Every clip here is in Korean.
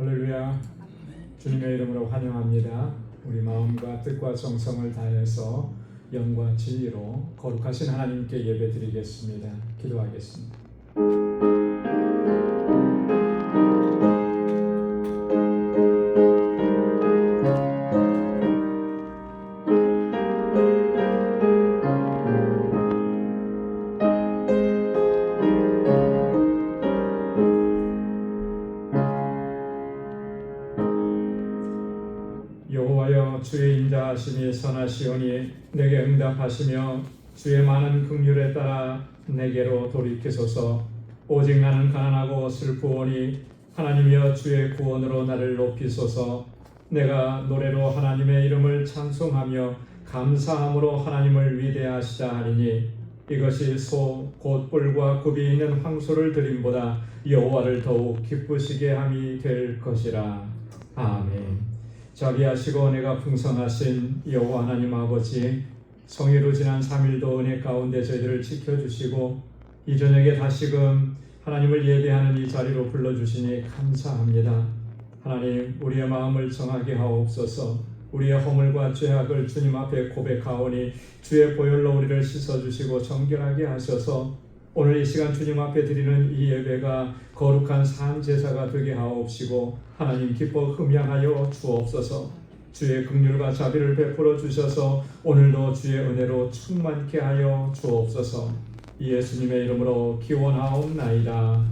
할렐루야. 주님의 이름으로 환영합니다. 우리 마음과 뜻과 정성을 다해서 영과 진리로 거룩하신 하나님께 예배드리겠습니다. 기도하겠습니다. 여호와여, 주의 인자하심이 선하시오니 내게 응답하시며 주의 많은 긍휼에 따라 내게로 돌이키소서. 오직 나는 가난하고 슬프오니 하나님이여 주의 구원으로 나를 높이소서. 내가 노래로 하나님의 이름을 찬송하며 감사함으로 하나님을 위대하시다 하리니 이것이 소 곧 뿔과 굽이 있는 황소를 드림보다 여호와를 더욱 기쁘시게 함이 될 것이라. 아멘. 자비하시고 은혜가 풍성하신 여호와 하나님 아버지, 성의로 지난 3일도 은혜 가운데 저희들을 지켜주시고 이 저녁에 다시금 하나님을 예배하는 이 자리로 불러주시니 감사합니다. 하나님, 우리의 마음을 정하게 하옵소서. 우리의 허물과 죄악을 주님 앞에 고백하오니 주의 보혈로 우리를 씻어주시고 정결하게 하셔서 오늘 이 시간 주님 앞에 드리는 이 예배가 거룩한 산 제사가 되게 하옵시고 하나님 기뻐 흠양하여 주옵소서. 주의 긍휼과 자비를 베풀어 주셔서 오늘도 주의 은혜로 충만케 하여 주옵소서. 예수님의 이름으로 기원하옵나이다.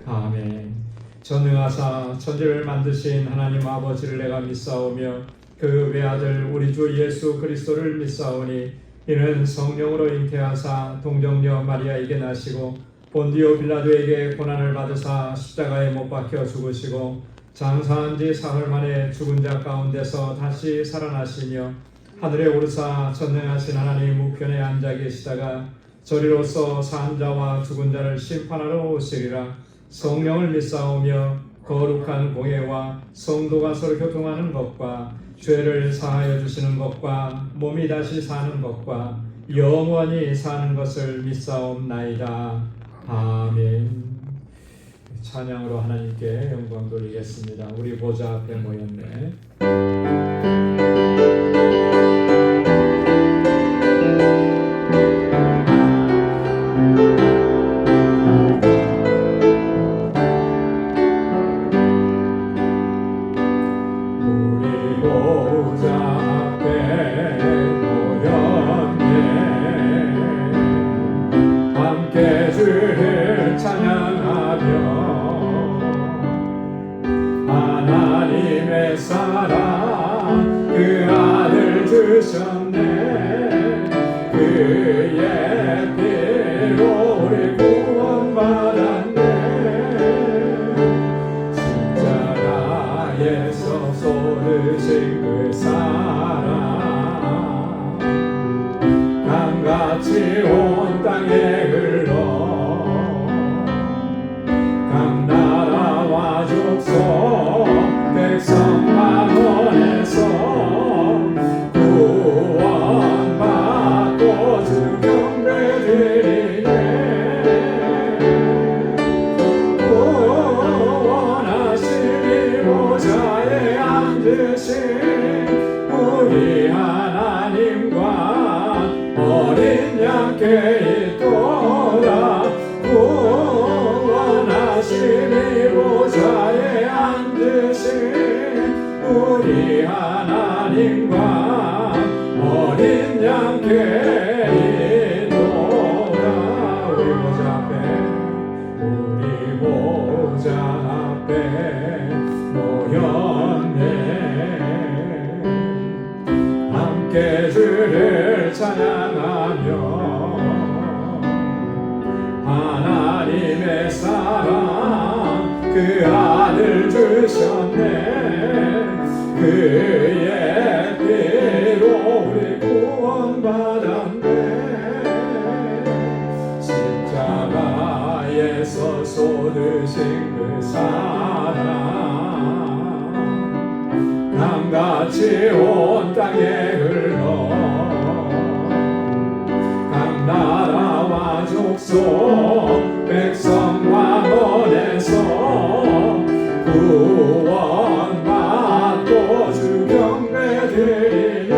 아멘. 전능하사 천지를 만드신 하나님 아버지를 내가 믿사오며 그 외아들 우리 주 예수 그리스도를 믿사오니 이는 성령으로 잉태하사 동정녀 마리아에게 나시고 본디오 빌라도에게 고난을 받으사 십자가에 못 박혀 죽으시고 장사한 지 사흘 만에 죽은 자 가운데서 다시 살아나시며 하늘에 오르사 전능하신 하나님 우편에 앉아 계시다가 저리로서 산 자와 죽은 자를 심판하러 오시리라. 성령을 믿사오며 거룩한 공예와 성도가 서로 교통하는 것과 죄를 사하여 주시는 것과 몸이 다시 사는 것과 영원히 사는 것을 믿사옵나이다. 아멘. 찬양으로 하나님께 영광 돌리겠습니다. 우리 보좌 앞에 모였네. 하나님의 사랑 그 아들 주셨네. 그의 피로 우리 구원받았네. 십자가에서 쏟으신 그 사랑 강같이 온 땅에 흘러 각 나라와 족속 백성 만원에서 구원받고 주 경배드리네. 구원하시니 보좌에 앉으신 우리 하나님과 어린 양께 있도다. 구원하시니 보좌에 앉으신 우리 하나님과 어린 양께 있도다. 우리 보좌 앞에 모였네. 함께 주를 찬양하며 하나님의 사랑 그 아들 주셨네. 그의 피로 우리 구원받았네. 십자가에서 쏟으신 그 사랑 강같이 온 땅에 흘러 각 나라와 족속 백성 만원에서 구원 드리네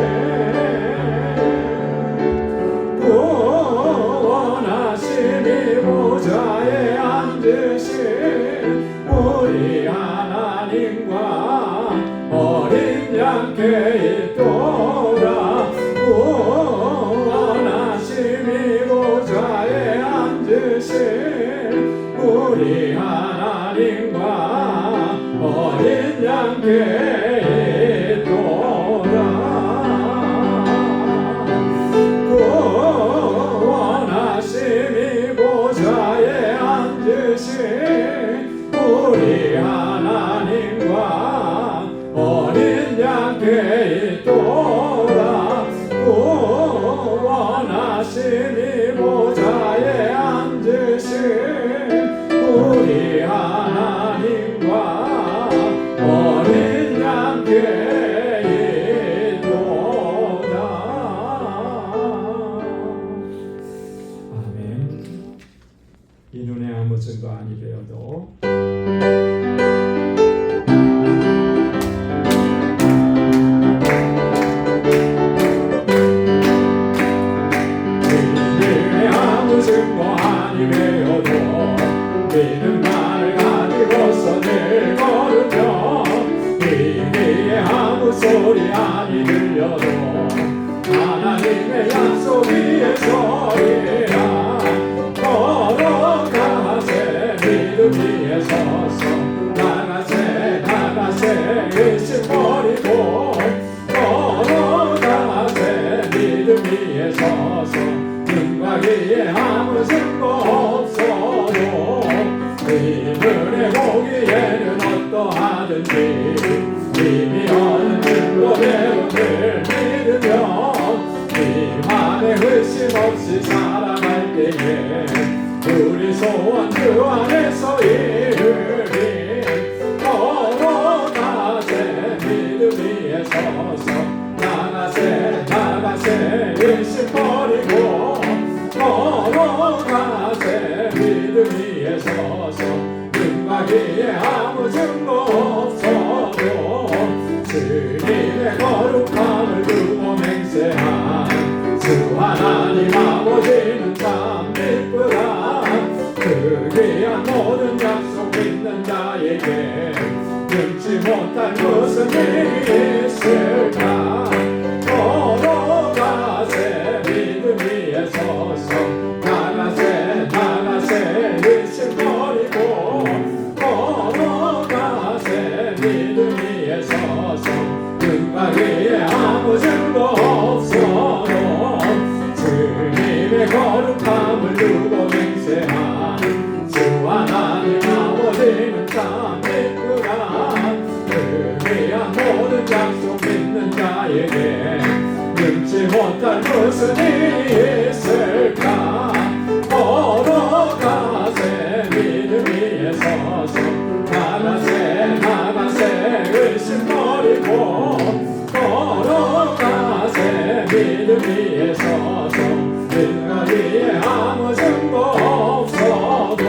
구원하심이 보좌에 앉으신 우리 하나님과 어린 양께 있도다 구원하심이 보좌에 앉으신 우리 하나님과 어린 양께 있도다 구원하심이 보좌에 앉으신 우리 하나님과 어린 양께 있도다 구원하심이 보좌에 앉으신 우리 하나님과 어린 양께 있도다. 아멘. 이 눈에 아무 증거 아니 되어도 증거 아니 되어도 믿음만을 가지고서 늘 걸으며 이기에 아무 소리 아니 들려도 하나님의 약속 위에 서리라 걸어가세 믿음 위에 서서 나가세 의심 버리고 걸어가세 믿음 위에 서서 눈가기에 아무 증거 없어도 이들의 보기에는 어떠하든지 이미 얻은 증거대로 늘 믿으며 이 맘에 의심 없이 살아갈 때에 우리 소원 그 안에서 이르리 걸어가세 믿음 위에 서서 나가세 의심 버리고 걸어가세 믿음 위에 서서 눈가기에 아무 증거 없어도 주님의 거룩함을 두고 맹세한 주 하나님 아버지는 참 기쁘다 그 귀한 모든 약속 믿는 자에게 능치 못할 무슨 일이 있을까 걸어가세 믿음 위에 서서 나가세 의심 버리고 걸어가세 믿음 위에 서서 눈가기에 아무 증거 없어도 주님의 거룩함을 두고 맹세한 주 하나님 아버지는 참 기쁘다 그 귀한 모든 약속 믿는 자에게 능치 못할 무슨 일이 있을까 걸어가세 믿음 위에 서서 나가세 의심 버리고 걸어가세 믿음 위에 서서 눈가기에 아무 증거 없어도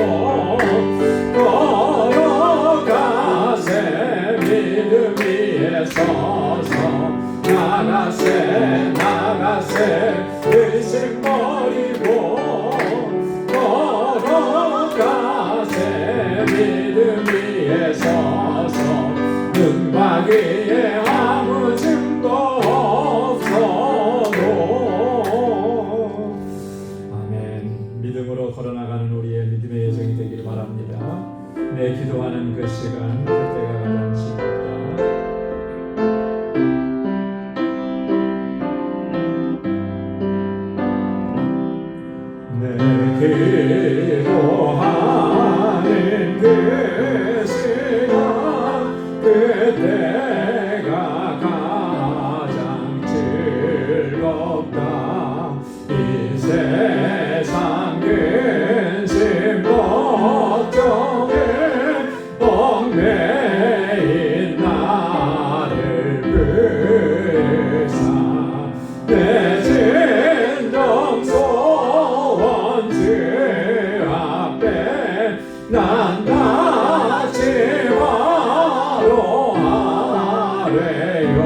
걸어가세 믿음 위에 서서 나가세 의심 버리고 걸어가세 믿음 위에 서서 눈가기에 아무 증거 없어도 아멘. 믿음으로 걸어나가는 우리의 믿음의 여정이 되기를 바랍니다. 내 기도하는 그 시간 그때가 가장 쉽다. 기도하는 그 시간 그때가 가장 즐겁다. 이 세상 근심 걱정에 얽매인 나를 불사 내 진정 소원 주 앞에 난 다짐하러 하래요.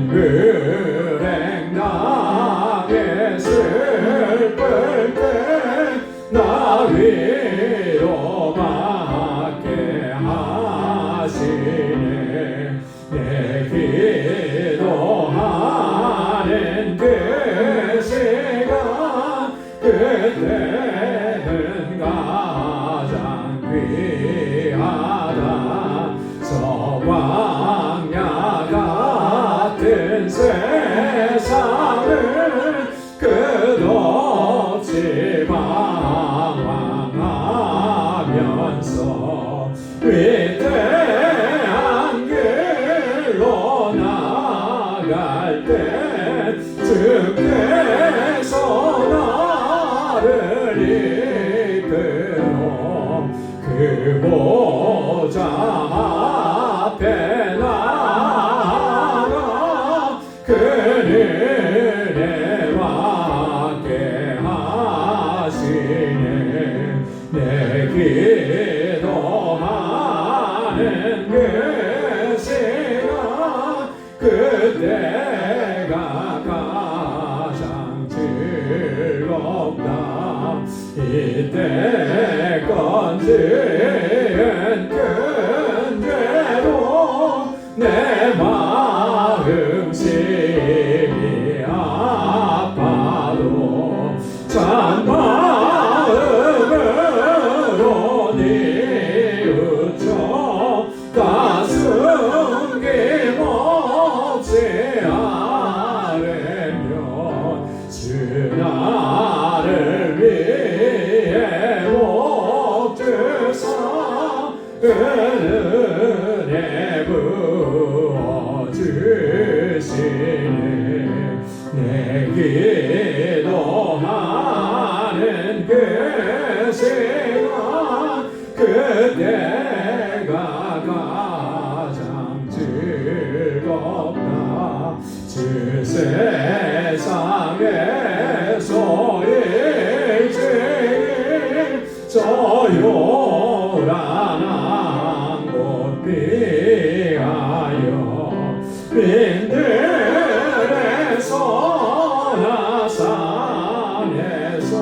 불행당해 슬플 때 나 위로받게 하시네. 내 기도하는 그 시간 그때는 가장 귀하다. 서광야 같은 세상을 끝없이 방황하면서 위대한 길로 나갈 때 주께서 나를 이끌어 그 보좌 앞에 나아가 그 은혜와 함께하시네. 내 기도하는 그 시간 그때가 가장 즐겁다. 이때껏 지은 큰 죄로 내 마음 심히 아파도 참 마음으로 뉘우쳐 가슴 김없이 아뢰면 주 나를 위해 복 주사 은혜 부어주시네. 내 기도하는 그 시간 그때가 가장 즐겁다. 주 세상에서 일찍 저 요란한 곳 피하여 빈들에서 산에서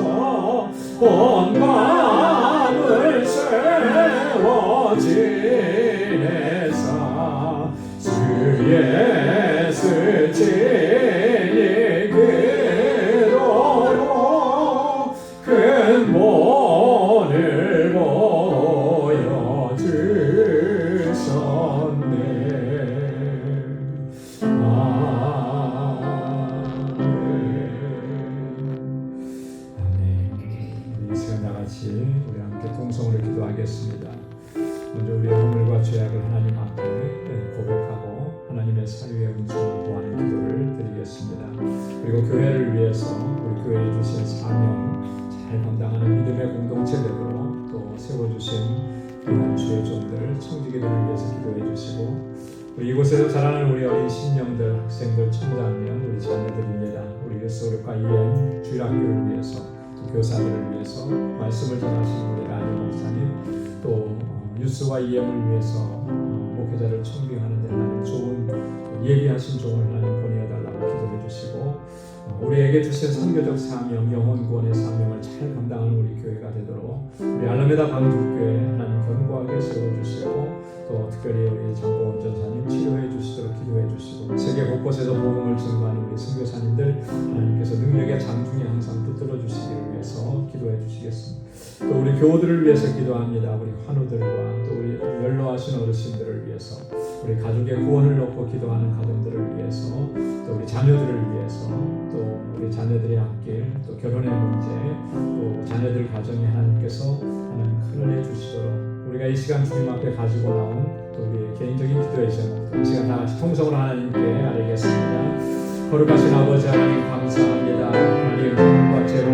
온 마음을 세워 지내사 주 예수 친히 그도록 큰 본을 보여주셨네. 우리 함께 통성으로 기도하겠습니다. 먼저 우리의 허물과 죄악을 하나님 앞에 고백하고 하나님의 사유의 은총을 구하는 기도를 드리겠습니다. 그리고 교회를 위해서 우리 교회에 주신 사명 잘 감당하는 믿음의 공동체 되도록 또 세워주신 귀한 주의 종들 청지기들을 위해서 기도해 주시고 우리 이곳에서 자라는 우리 어린 신령들 학생들 청장년 우리 자녀들입니다. 우리 예수교육과 EM 주일학교를 위해서 교사들을 위해서 말씀을 전하시는 우리 라니 목사님 또 유스와 EM을 위해서 목회자를 청빙하는 데 하나님 좋은 예비하신 종을 하나님 보내달라고 기도해 주시고 우리에게 주신 선교적 사명 영혼 구원의 사명을 잘 감당하는 우리 교회가 되도록 우리 알라메다 광주교회 하나님 견고하게 세워주시고 또 특별히 우리 장보원 전사님 치료해 주시도록 기도해 주시고 세계 곳곳에서 복음을 증거하는 우리 선교사님들 하나님께서 능력의 장중에 항상 붙들어 주시기를 위해서 기도해 주시겠습니다. 또 우리 교우들을 위해서 기도합니다. 우리 환우들과 또 우리 연로하신 어르신들을 위해서 우리 가족의 구원을 놓고 기도하는 가정들을 위해서 또 우리 자녀들을 위해서 또 우리 자녀들의 앞길 또 결혼의 문제 또 자녀들 가정에 하나님께서 하나님 큰 은혜 주시도록 우리가 이 시간 주님 앞에 가지고 나온 또 우리의 개인적인 기도의 제목 이 시간 다 같이 통성으로 하나님께 아뢰겠습니다. 거룩하신 아버지 하나님 감사합니다. 하나님 과 죄로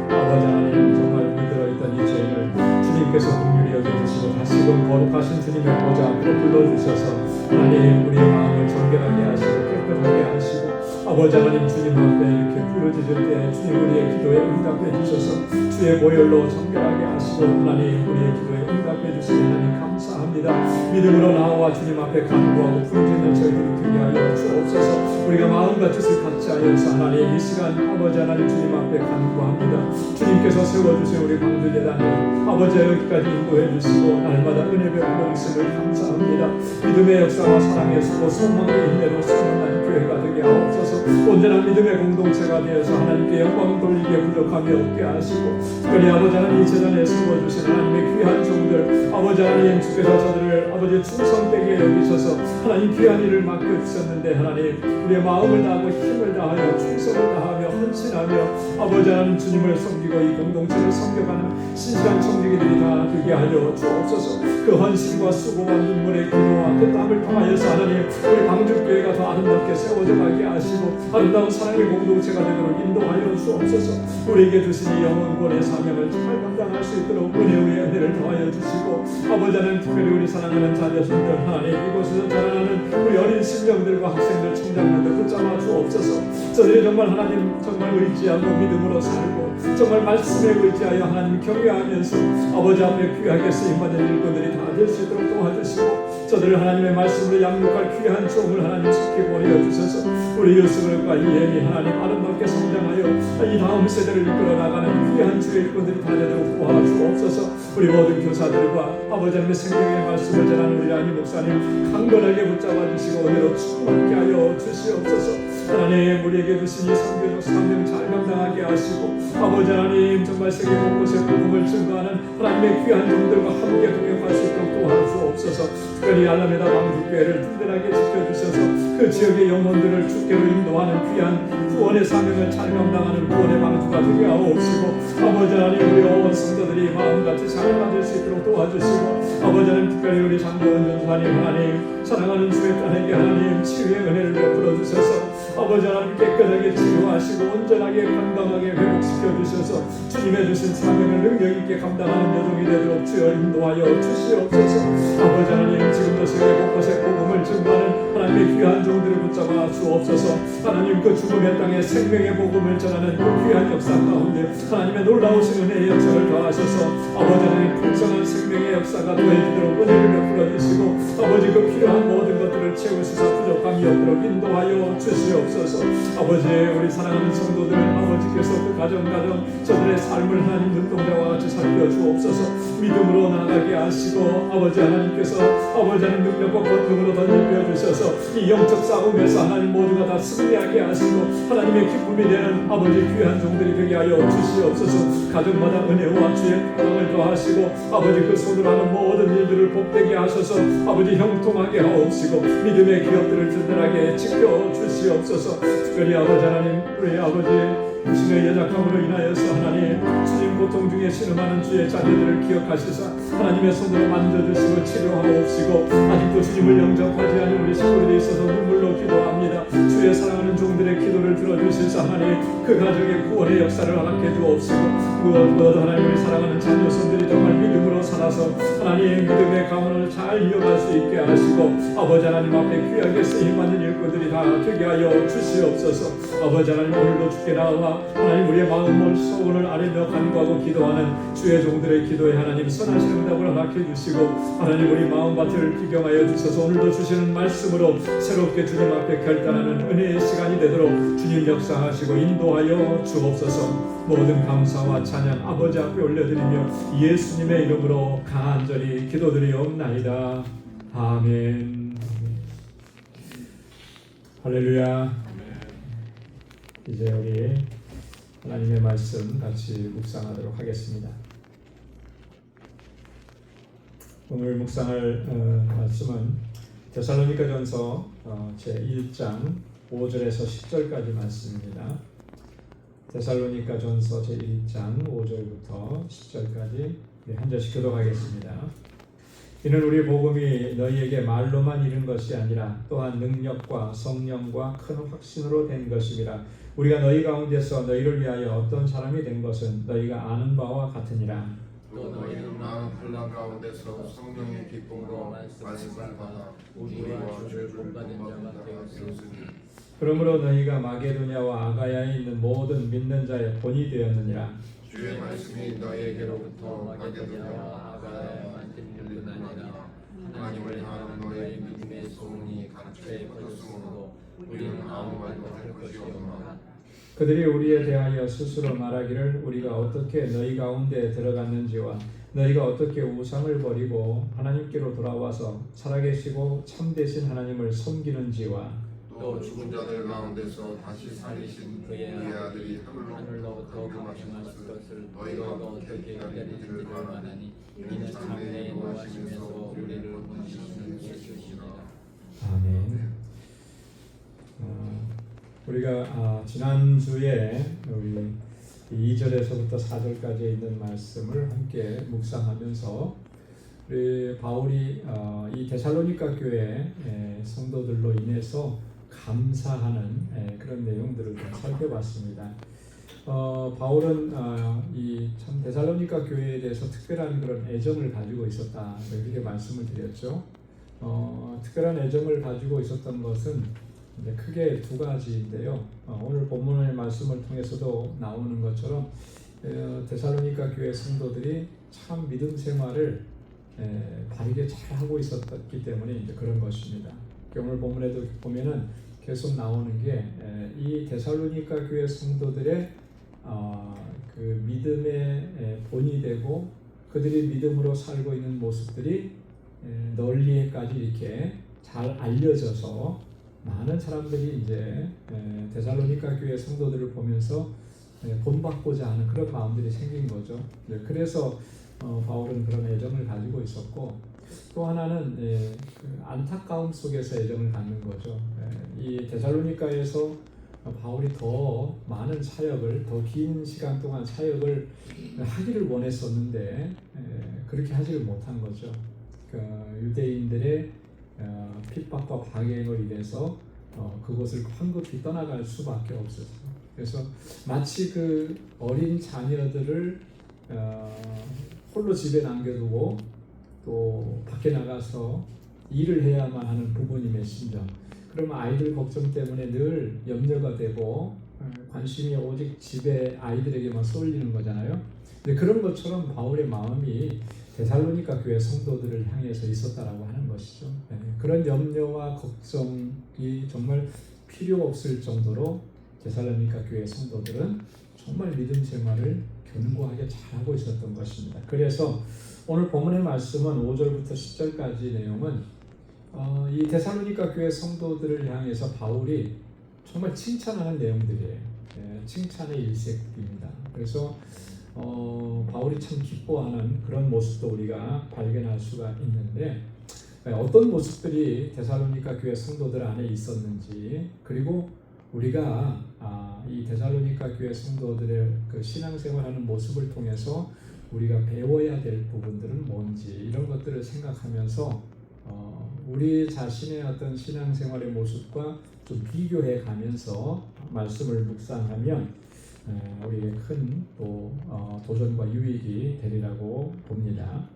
아버지 하나님 정말 물들어있던 이 죄를 주님께서 긍휼히 여겨주시고 다시금 거룩하신 주님의 보좌 앞으로 불러주셔서 하나님 우리의 마음을 정결하게 하시고 깨끗하게 하시고 아버지 하나님 주님 앞에 이렇게 부르짖을 때 주님 우리의 기도에 응답해 주셔서 주의 보혈로 정결하게 하시고 하나님 우리의 기도에 응답해 주시니 하나님 감사합니다. 믿음으로 나와 주님 앞에 간구하고 부르짖는 저희들을 되게 하여 주옵소서. 우리가 마음과 뜻을 같이 하여서 하나님 이 시간 아버지 하나님 주님 앞에 간구합니다. 주님께서 세워주신 우리 광주재단을 아버지 여기까지 인도해 주시고 날마다 은혜 베풀어 주심을 감사합니다. 믿음의 역사와 사랑의 수고 소망의 인내로 승리하는 교회가 되게 하옵소서. 온전한 믿음의 공동체가 되어서 하나님께 영광 돌리기에 부족함이 없게 하시고 특별히 아버지 하나님 이 재단에 세워주신 하나님의 귀한 종들 아버지 하나님 주께서 저들을 아버지 충성되게 여기셔서 하나님 귀한 일을 맡겨주셨는데 하나님 우리의 마음을 다하고 힘을 다하여 충성을 다하며 헌신하며 아버지 하나님 주님을 섬기고 이 공동체를 섬겨가는 신실한 청지기들이 다 되게 하여 주옵소서. 그 헌신과 수고와 눈물의 기도와 그 땀을 통하여서 하나님 우리 광주교회가 더 아름답게 세워져 가게 하시고 아름다운 사랑의 공동체가 되도록 인도하여 주옵소서. 우리에게 주신 이 영혼권의 사명을 잘 감당할 수 있도록 은혜의 은혜를 더하여 주시고 아버지 하나님 특별히 우리 사랑하는 자녀들들 하나님 이곳에서 자라나는 우리 어린 신령들과 학생들 청장들을 붙잡아 주옵소서. 저들이 정말 하나님 정말 의지하고 믿음으로 살고 정말 말씀에 의지하여 하나님 경외하면서 아버지 앞에 귀하게 쓰임받은 일꾼들이 다 될 수 있도록 도와주시고 저들을 하나님의 말씀으로 양육할 귀한 종을 하나님 속히 보내어 주셔서 우리 유스글과 이엠이 하나님 아름답게 성장하여 이 다음 세대를 이끌어 나가는 귀한 주의 일꾼들이 다 되도록 도와주옵소서. 우리 모든 교사들과 아버지 하나님의 생명의 말씀을 전하는 우리 안희 목사님 강건하게 붙잡아 주시고 은혜로 충만하게 하여 주시옵소서. 하나님 우리에게 주신 이 선교적 사명 잘 감당하게 하시고 아버지 하나님 정말 세계 곳곳에 복음을 증거하는 하나님의 귀한 종들과 함께 동역할 수 있도록 도와주옵소서. 특별히 알라메다 광주교회를 든든하게 지켜주셔서 그 지역의 영혼들을 주께로 인도하는 귀한 구원의 사명을 잘 감당하는 구원의 방주가 되게 하옵시고 아버지 하나님 우리 온 성도들이 마음같이 잘 받을 수 있도록 도와주시고 아버지 하나님 특별히 우리 장로원 전사님 하나님 사랑하는 주의 딸에게 하나님 치유의 은혜를 베풀어 주셔서 아버지 하나님 깨끗하게 치유하시고 온전하게 건강하게 회복시켜 주셔서 주님의 주신 사명을 능력 있게 감당하는 여종이 되도록 주여 인도하여 주시옵소서. 아버지 하나님 지금도 세계 곳곳에 복음을 증거하는 하나님의 귀한 종들을 붙잡아 주옵소서. 하나님 그 죽음의 땅에 생명의 복음을 전하는 그 귀한 역사 가운데 하나님의 놀라우신 은혜의 역사를 더하셔서 아버지 하나님 풍성한 생명의 역사가 더해지도록 은혜를 베풀어 주시고 아버지 그 필요한 모든 것들을 채우시사 부족함이 없도록 인도하여 주시옵소서. 아버지 우리 사랑하는 성도들 아버지께서 그 가정 저들의 삶을 하나님 눈동자와 같이 살펴주옵소서. 믿음으로 나가게 하시고 아버지 하나님께서 아버지 하나님 능력과 권능으로 던져 주셔서 이 영적 싸움에서 하나님 모두가 다 승리하게 하시고 하나님의 기쁨이 되는 아버지 귀한 종들이 되게 하여 주시옵소서. 가정마다 은혜와 주의 평강을 더하시고 아버지 그 손으로 하는 모든 일들을 복되게 하셔서 아버지 형통하게 하옵시고 믿음의 기업들을 든든하게 지켜주시옵소서. 특별히 아버지 하나님 우리 아버지 신의 연약함으로 인하여서 하나님 주님 고통 중에 신음하는 주의 자녀들을 기억하시사 하나님의 손으로 만져주시고 치료하옵시고 아직도 주님을 영접하지 않은 우리 식구들이 있어서 눈물로 기도합니다. 주의 사랑하는 종들의 기도를 들어주시사 하나님 그 가정의 구원의 역사를 허락해 주옵시고 무엇 하나님 우리 사랑하는 자녀손들이 정말 믿음으로 살아서 하나님 믿음의 가문을 잘 이어갈 수 있게 하시고 아버지 하나님 앞에 귀하게 쓰임받는 일꾼들이 다 되게 하여 주시옵소서. 아버지 하나님 오늘도 주께 나와 하나님 우리의 마음을 소원을 아뢰며 간구하고 기도하는 주의 종들의 기도에 하나님 선하신 응답을 허락해 주시고 하나님 우리 마음밭을 비경하여 주셔서 오늘도 주시는 말씀으로 새롭게 주님 앞에 결단하는 은혜의 시간이 되도록 주님 역사하시고 인도하여 주옵소서. 모든 감사와 찬양 아버지 앞에 올려드리며 예수님의 이름으로 간절히 기도드리옵나이다. 아멘. 할렐루야. 이제 우리 하나님의 말씀 같이 묵상하도록 하겠습니다. 오늘 묵상할 말씀은 데살로니가전서 제1장 5절에서 10절까지 말씀입니다. 데살로니가전서 제1장 5절부터 10절까지 한 절씩 교독하겠습니다. 이는 우리 복음이 너희에게 말로만 이른 것이 아니라 또한 능력과 성령과 큰 확신으로 된 것임이라. 우리가 너희 가운데서 너희를 위하여 어떤 사람이 된 것은 너희가 아는 바와 같으니라. 또 너희는 많은 환난 가운데서 성령의 기쁨으로 말씀을 받아 우리와 주를 본받는 자가 되었으니 그러므로 너희가 마게도냐와 아가야에 있는 모든 믿는 자의 본이 되었느니라. 주의 말씀이 너희에게로부터 마게도냐와 아가야에 완전히 일어나니라. 하나님을 향하는 너희의 믿음의 소문이 각처에 퍼졌으므로 우리는 아무 말도 할 것이 없노라. 그들이 우리에 대하여 스스로 말하기를 우리가 어떻게 너희 가운데 들어갔는지와 너희가 어떻게 우상을 버리고 하나님께로 돌아와서 살아계시고 참되신 하나님을 섬기는지와 또 죽은 자들 가운데서 다시 살리신 그의 아들이 하늘로부터 금하신 것을 너희가 어떻게 기다리지를 바라니 이는 장래에 노하시면서 우리를 건지시는 예수시니라. 아멘. 우리가 지난주에 우리 2절에서부터 4절까지 있는 말씀을 함께 묵상하면서 우리 바울이 이 데살로니가 교회 성도들로 인해서 감사하는 그런 내용들을 좀 살펴봤습니다. 바울은 이 참 데살로니가 교회에 대해서 특별한 그런 애정을 가지고 있었다 이렇게 말씀을 드렸죠. 특별한 애정을 가지고 있었던 것은 크게 두 가지인데요. 오늘 본문의 말씀을 통해서도 나오는 것처럼 데살로니가 교회 성도들이 참 믿음 생활을 바르게 잘 하고 있었기 때문에 이제 그런 것입니다. 오늘 본문에도 보면은 계속 나오는 게 이 데살로니가 교회 성도들의 그 믿음의 본이 되고 그들이 믿음으로 살고 있는 모습들이 널리에까지 이렇게 잘 알려져서 많은 사람들이 이제 데살로니가 교회 성도들을 보면서 본받고자 하는 그런 마음들이 생긴 거죠. 그래서 바울은 그런 애정을 가지고 있었고 또 하나는 그 안타까움 속에서 애정을 갖는 거죠. 이 데살로니가에서 바울이 더 많은 사역을 더 긴 시간 동안 사역을 하기를 원했었는데 그렇게 하지를 못한 거죠. 그 유대인들의 핍박과 방행을 인해서 그곳을 황급히 떠나갈 수밖에 없었어요. 그래서 마치 그 어린 자녀들을 홀로 집에 남겨두고 또 밖에 나가서 일을 해야만 하는 부모님의 심정. 그러면 아이들 걱정 때문에 늘 염려가 되고 관심이 오직 집에 아이들에게만 쏠리는 거잖아요. 근데 그런 것처럼 바울의 마음이 데살로니가 교회 성도들을 향해서 있었다라고 하는 것이죠. 그런 염려와 걱정이 정말 필요 없을 정도로 데살로니가 교회 성도들은 정말 믿음 생활을 견고하게 잘하고 있었던 것입니다. 그래서 오늘 본문의 말씀은 5절부터 10절까지 내용은 이 데살로니가 교회 성도들을 향해서 바울이 정말 칭찬하는 내용들이에요. 칭찬의 일색입니다. 그래서 바울이 참 기뻐하는 그런 모습도 우리가 발견할 수가 있는데 어떤 모습들이 데살로니가 교회 성도들 안에 있었는지 그리고 우리가 이 데살로니가 교회 성도들의 그 신앙생활하는 모습을 통해서 우리가 배워야 될 부분들은 뭔지 이런 것들을 생각하면서 우리 자신의 어떤 신앙생활의 모습과 좀 비교해 가면서 말씀을 묵상하면 우리에게 큰 도전과 유익이 되리라고 봅니다.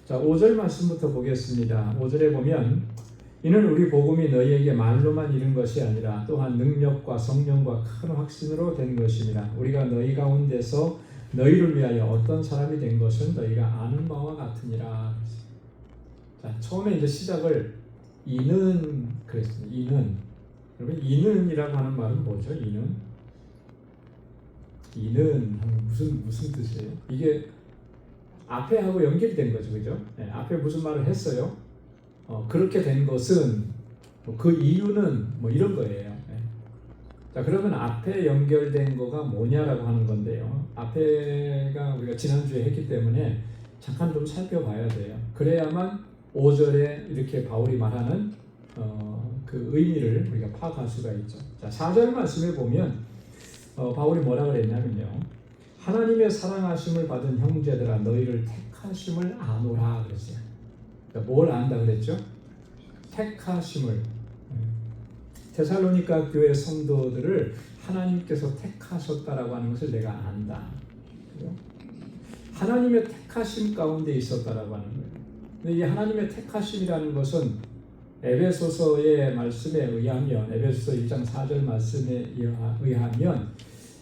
자, 5절 말씀부터 보겠습니다. 5절에 보면 이는 우리 복음이 너희에게 말로만 이른 것이 아니라 또한 능력과 성령과 큰 확신으로 된 것입니다. 우리가 너희 가운데서 너희를 위하여 어떤 사람이 된 것은 너희가 아는 바와 같으니라. 자, 처음에 이제 시작을 이는 그랬습니다. 이는. 여러분 이는이라고 하는 말은 뭐죠? 이는 하면 무슨 뜻이에요? 이게 앞에 하고 연결이 된 거죠, 그죠? 앞에 무슨 말을 했어요? 그렇게 된 것은 그 이유는 이런 거예요. 자, 그러면 앞에 연결된 거가 뭐냐라고 하는 건데요. 앞에가 우리가 지난주에 했기 때문에 잠깐 좀 살펴봐야 돼요. 그래야만 5절에 이렇게 바울이 말하는 그 의미를 우리가 파악할 수가 있죠. 자, 4절 말씀에 보면 바울이 뭐라 그랬냐면요. 하나님의 사랑하심을 받은 형제들아 너희를 택하심을 아노라 그랬어요. 그러니까 뭘 안다 그랬죠? 택하심을. 데살로니가 교회 성도들을 하나님께서 택하셨다라고 하는 것을 내가 안다. 하나님의 택하심 가운데 있었다라고 하는 거예요. 근데 이 하나님의 택하심이라는 것은 에베소서의 말씀에 의하면 에베소서 1장 4절 말씀에 의하면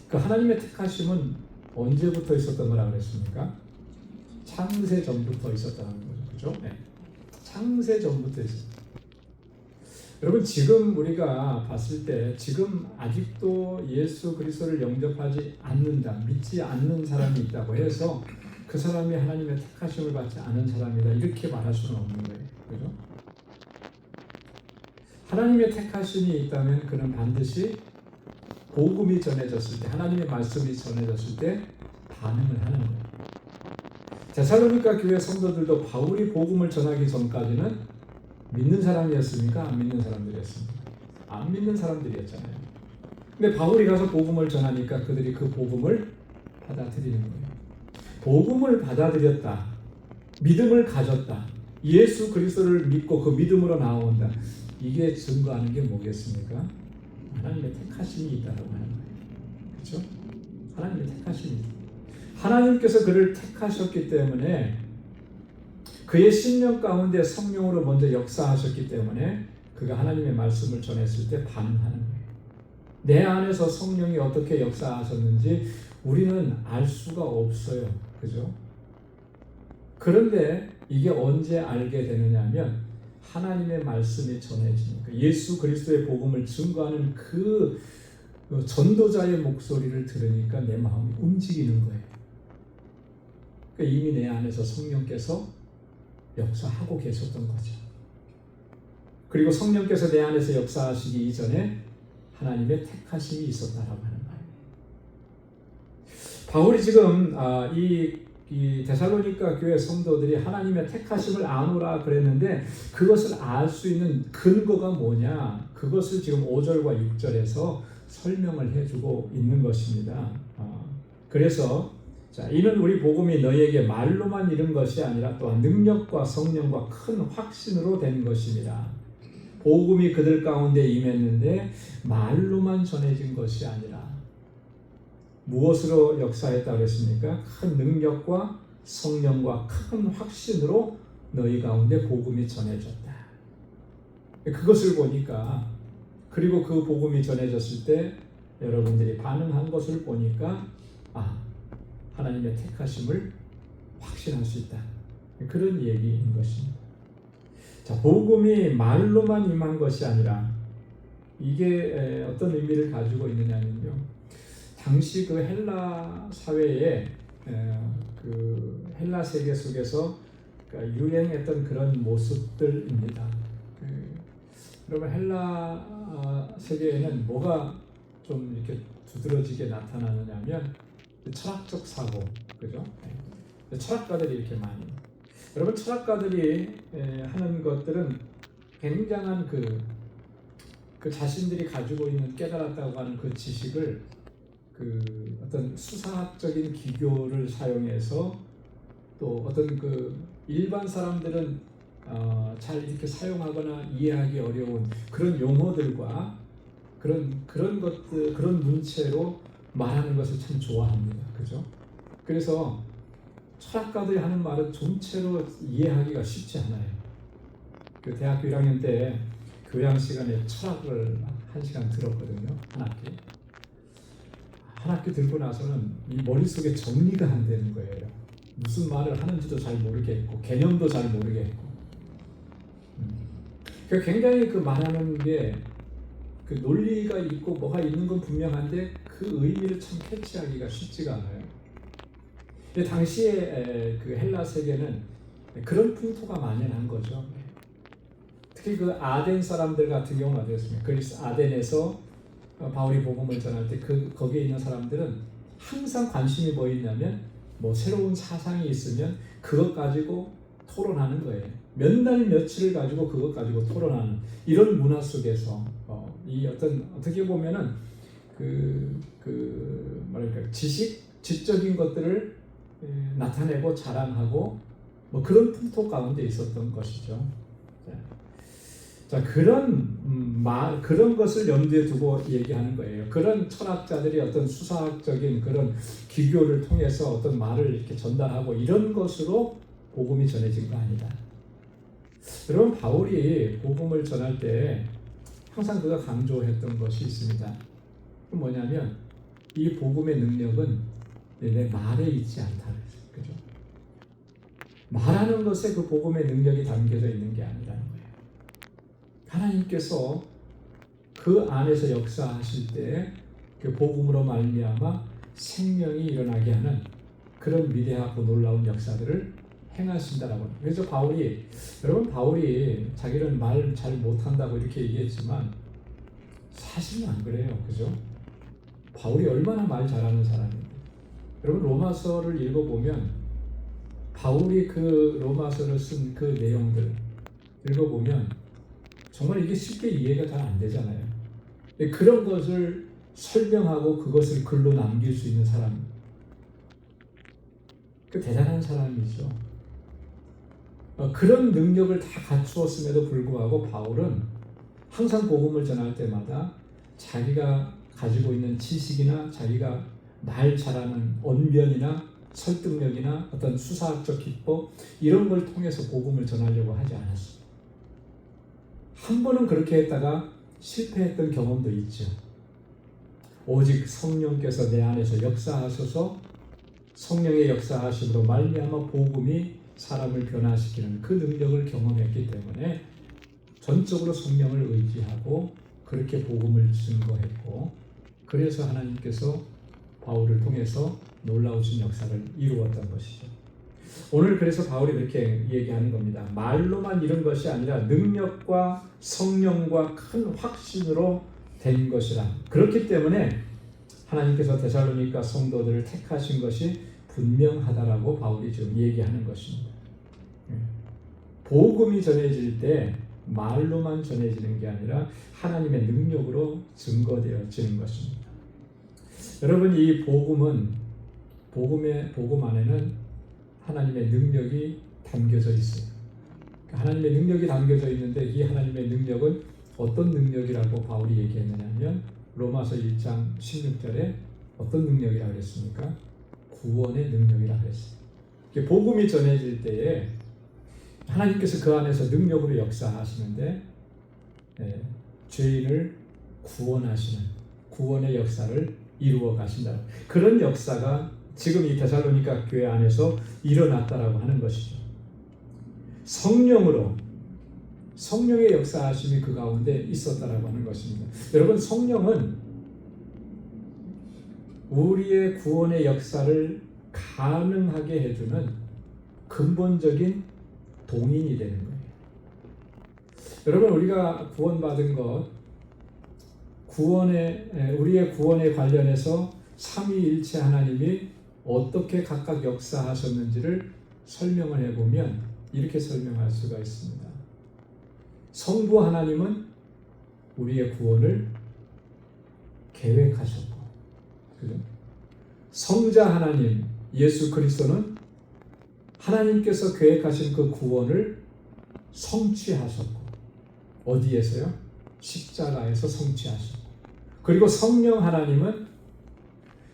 그 하나님의 택하심은 언제부터 있었던 거라고 그랬습니까? 창세 전부터 있었다는 거죠. 그죠? 네. 창세 전부터 있었어요. 여러분 지금 우리가 봤을 때 지금 아직도 예수 그리스도를 영접하지 않는다, 믿지 않는 사람이 있다고 해서 그 사람이 하나님의 택하심을 받지 않은 사람이다 이렇게 말할 수는 없는 거예요. 그죠? 하나님의 택하심이 있다면 그는 반드시 복음이 전해졌을 때, 하나님의 말씀이 전해졌을 때 반응을 하는 거예요. 데살로니가 교회 성도들도 바울이 복음을 전하기 전까지는 믿는 사람이었습니까? 안 믿는 사람들이었습니까? 안 믿는 사람들이었잖아요. 근데 바울이 가서 복음을 전하니까 그들이 그 복음을 받아들이는 거예요. 복음을 받아들였다. 믿음을 가졌다. 예수 그리스도를 믿고 그 믿음으로 나아온다. 이게 증거하는 게 뭐겠습니까? 하나님의 택하심이 있다고 하는 거예요. 그렇죠? 하나님의 택하심이 있다. 하나님께서 그를 택하셨기 때문에 그의 심령 가운데 성령으로 먼저 역사하셨기 때문에 그가 하나님의 말씀을 전했을 때 반응하는 거예요. 내 안에서 성령이 어떻게 역사하셨는지 우리는 알 수가 없어요. 그죠? 그런데 이게 언제 알게 되느냐 하면 하나님의 말씀이 전해지니까 예수 그리스도의 복음을 증거하는 그 전도자의 목소리를 들으니까 내 마음이 움직이는 거예요. 그러니까 이미 내 안에서 성령께서 역사하고 계셨던 거죠. 그리고 성령께서 내 안에서 역사하시기 이전에 하나님의 택하심이 있었다라고 하는 거예요. 바울이 지금 이 데살로니가 교회 성도들이 하나님의 택하심을 아노라 그랬는데 그것을 알 수 있는 근거가 뭐냐? 그것을 지금 5절과 6절에서 설명을 해주고 있는 것입니다. 그래서 자, 이는 우리 복음이 너희에게 말로만 이른 것이 아니라 또한 능력과 성령과 큰 확신으로 된 것입니다. 복음이 그들 가운데 임했는데 말로만 전해진 것이 아니라 무엇으로 역사했다 그랬습니까? 큰 능력과 성령과 큰 확신으로 너희 가운데 복음이 전해졌다. 그것을 보니까 그리고 그 복음이 전해졌을 때 여러분들이 반응한 것을 보니까 하나님의 택하심을 확신할 수 있다. 그런 얘기인 것입니다. 자, 복음이 말로만 임한 것이 아니라 이게 어떤 의미를 가지고 있느냐면요. 당시 그 헬라 사회에 그 헬라 세계 속에서 유행했던 그런 모습들입니다. 여러분 헬라 세계에는 뭐가 좀 이렇게 두드러지게 나타나느냐면 철학적 사고, 그죠? 철학가들이 이렇게 많이. 여러분 철학가들이 하는 것들은 굉장한 그 자신들이 가지고 있는 깨달았다고 하는 그 지식을 그 어떤 수사학적인 기교를 사용해서 또 어떤 그 일반 사람들은 잘 이렇게 사용하거나 이해하기 어려운 그런 용어들과 그런 것들 그런 문체로 말하는 것을 참 좋아합니다. 그죠? 그래서 철학가들이 하는 말은 전체로 이해하기가 쉽지 않아요. 그 대학교 1학년 때 교양 시간에 철학을 1시간 들었거든요. 한 학기 들고 나서는 이 머릿속에 정리가 안 되는 거예요. 무슨 말을 하는지도 잘 모르겠고 개념도 잘 모르겠고 굉장히 그 말하는 게 그 논리가 있고 뭐가 있는 건 분명한데 그 의미를 참 캐치하기가 쉽지가 않아요. 근데 당시에 그 헬라 세계는 그런 풍토가 만연한 거죠. 특히 그 아덴 사람들 같은 경우는 어땠습니까? 그리스 아덴에서 바울이 복음을 전할 때 거기에 있는 사람들은 항상 관심이 뭐 있냐면 뭐 새로운 사상이 있으면 그것 가지고 토론하는 거예요. 몇 날 며칠을 가지고 그것 가지고 토론하는 이런 문화 속에서 이 어떻게 보면은 뭐랄까 지적인 것들을 나타내고 자랑하고 뭐 그런 풍토 가운데 있었던 것이죠. 자, 그런 것을 염두에 두고 얘기하는 거예요. 그런 철학자들이 어떤 수사학적인 그런 기교를 통해서 어떤 말을 이렇게 전달하고 이런 것으로 복음이 전해진 거 아니다. 여러분 바울이 복음을 전할 때 항상 그가 강조했던 것이 있습니다. 그 뭐냐면 이 복음의 능력은 내 말에 있지 않다. 그죠? 말하는 것에 그 복음의 능력이 담겨져 있는 게 아니라는 거예요. 하나님께서 그 안에서 역사하실 때 그 복음으로 말미암아 생명이 일어나게 하는 그런 위대하고 놀라운 역사들을 행하신다라고. 그래서 바울이 자기는 말 잘 못한다고 이렇게 얘기했지만 사실은 안 그래요. 그죠? 바울이 얼마나 말 잘하는 사람인데. 여러분 로마서를 읽어보면 바울이 그 로마서를 쓴 그 내용들 읽어보면 정말 이게 쉽게 이해가 잘 안 되잖아요. 그런 것을 설명하고 그것을 글로 남길 수 있는 사람, 그 대단한 사람이죠. 그런 능력을 다 갖추었음에도 불구하고 바울은 항상 복음을 전할 때마다 자기가 가지고 있는 지식이나 자기가 말 잘하는 언변이나 설득력이나 어떤 수사학적 기법 이런 걸 통해서 복음을 전하려고 하지 않았어요. 한 번은 그렇게 했다가 실패했던 경험도 있죠. 오직 성령께서 내 안에서 역사하셔서 성령의 역사하심으로 말미암아 복음이 사람을 변화시키는 그 능력을 경험했기 때문에 전적으로 성령을 의지하고 그렇게 복음을 증거했고, 그래서 하나님께서 바울을 통해서 놀라우신 역사를 이루었던 것이죠. 오늘 그래서 바울이 그렇게 얘기하는 겁니다. 말로만 이룬 것이 아니라 능력과 성령과 큰 확신으로 된 것이라. 그렇기 때문에 하나님께서 데살로니가 성도들을 택하신 것이 분명하다라고 바울이 지금 얘기하는 것입니다. 복음이 전해질 때 말로만 전해지는 게 아니라 하나님의 능력으로 증거되어지는 것입니다. 여러분, 이 복음 안에는 하나님의 능력이 담겨져 있어요. 하나님의 능력이 담겨져 있는데 이 하나님의 능력은 어떤 능력이라고 바울이 얘기했느냐면 로마서 1장 16절에 어떤 능력이라고 했습니까? 구원의 능력이라고 했어요. 복음이 전해질 때에 하나님께서 그 안에서 능력으로 역사하시는데 죄인을 구원하시는 구원의 역사를 이루어 가신다. 그런 역사가 지금 이 데살로니가 교회 안에서 일어났다라고 하는 것이죠. 성령의 역사하심이 그 가운데 있었다라고 하는 것입니다. 여러분, 성령은 우리의 구원의 역사를 가능하게 해주는 근본적인 동인이 되는 거예요. 여러분, 우리가 구원받은 것, 우리의 구원에 관련해서 삼위일체 하나님이 어떻게 각각 역사하셨는지를 설명을 해보면 이렇게 설명할 수가 있습니다. 성부 하나님은 우리의 구원을 계획하셨고, 그죠? 성자 하나님 예수 그리스도는 하나님께서 계획하신 그 구원을 성취하셨고, 어디에서요? 십자가에서 성취하셨고, 그리고 성령 하나님은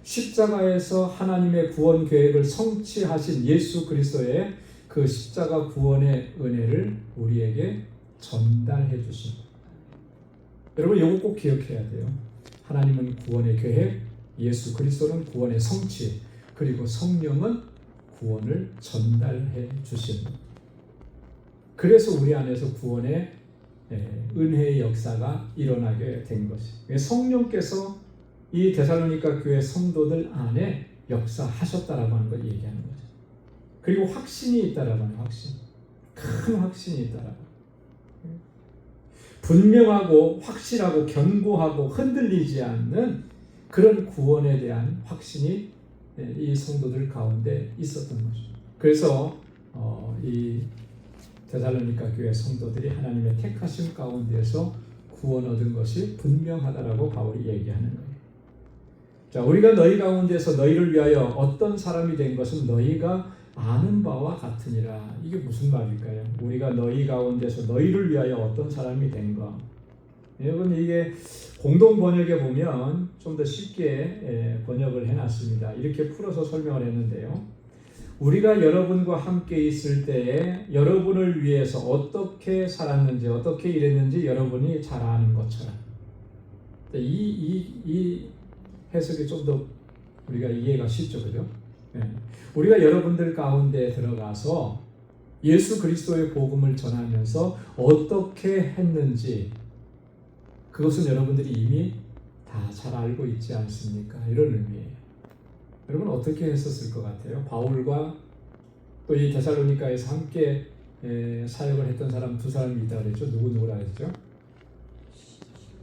십자가에서 하나님의 구원 계획을 성취하신 예수 그리스도의 그 십자가 구원의 은혜를 우리에게 전달해 주십니다. 여러분, 이거 꼭 기억해야 돼요. 하나님은 구원의 계획, 예수 그리스도는 구원의 성취, 그리고 성령은 구원을 전달해 주십니다. 그래서 우리 안에서 구원의 은혜의 역사가 일어나게 된 것이에요. 성령께서 이 데살로니가 교회 성도들 안에 역사하셨다라고 하는 걸 얘기하는 거죠. 그리고 확신이 있다라고 하는 확신, 큰 확신이 있다라고. 분명하고 확실하고 견고하고 흔들리지 않는 그런 구원에 대한 확신이 이 성도들 가운데 있었던 거죠. 그래서 이 데살로니가 교회 성도들이 하나님의 택하심 가운데서 구원 얻은 것이 분명하다라고 바울이 얘기하는 거예요. 자, 우리가 너희 가운데서 너희를 위하여 어떤 사람이 된 것은 너희가 아는 바와 같으니라. 이게 무슨 말일까요? 우리가 너희 가운데서 너희를 위하여 어떤 사람이 된 것. 여러분, 이게 공동 번역에 보면 좀 더 쉽게 번역을 해놨습니다. 이렇게 풀어서 설명을 했는데요. 우리가 여러분과 함께 있을 때에 여러분을 위해서 어떻게 살았는지 어떻게 일했는지 여러분이 잘 아는 것처럼. 이 해석이 좀 더 우리가 이해가 쉽죠, 그죠? 우리가 여러분들 가운데 들어가서 예수 그리스도의 복음을 전하면서 어떻게 했는지 그것은 여러분들이 이미 다 잘 알고 있지 않습니까? 이런 의미예요. 여러분 어떻게 했었을 것 같아요? 바울과 또 이 데살로니가에서 함께 사역을 했던 사람 두 사람이 있다고 그랬죠? 누구라 그랬죠?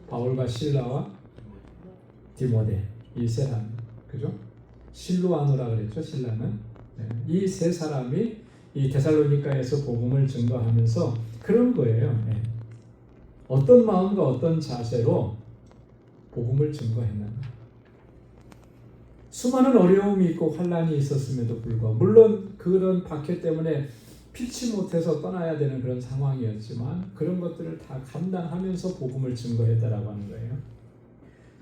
바울과 실라와 디모데 이 세 사람, 그죠? 실루아노라 그랬죠? 실라는 이 세 사람이 이 데살로니가에서 복음을 증거하면서 그런 거예요. 어떤 마음과 어떤 자세로 복음을 증거했는가? 수많은 어려움이 있고 환란이 있었음에도 불구하고 물론 그런 박해 때문에 피치 못해서 떠나야 되는 그런 상황이었지만 그런 것들을 다 감당하면서 복음을 증거했다라고 하는 거예요.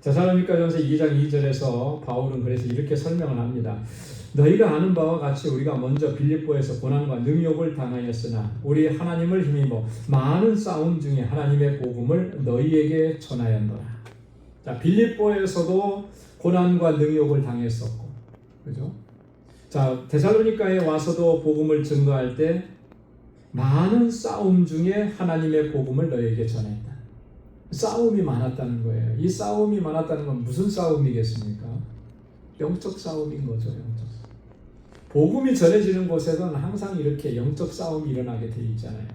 데살로니가전서 2장 2절에서 바울은 그래서 이렇게 설명을 합니다. 너희가 아는 바와 같이 우리가 먼저 빌립보에서 고난과 능욕을 당하였으나 우리 하나님을 힘입어 많은 싸움 중에 하나님의 복음을 너희에게 전하였노라. 자, 빌립보에서도 고난과 능욕을 당했었고, 그죠? 자, 데살로니가에 와서도 복음을 증거할 때 많은 싸움 중에 하나님의 복음을 너희에게 전했다. 싸움이 많았다는 거예요. 이 싸움이 많았다는 건 무슨 싸움이겠습니까? 영적 싸움인 거죠. 영적 싸움. 복음이 전해지는 곳에서는 항상 이렇게 영적 싸움이 일어나게 돼 있잖아요.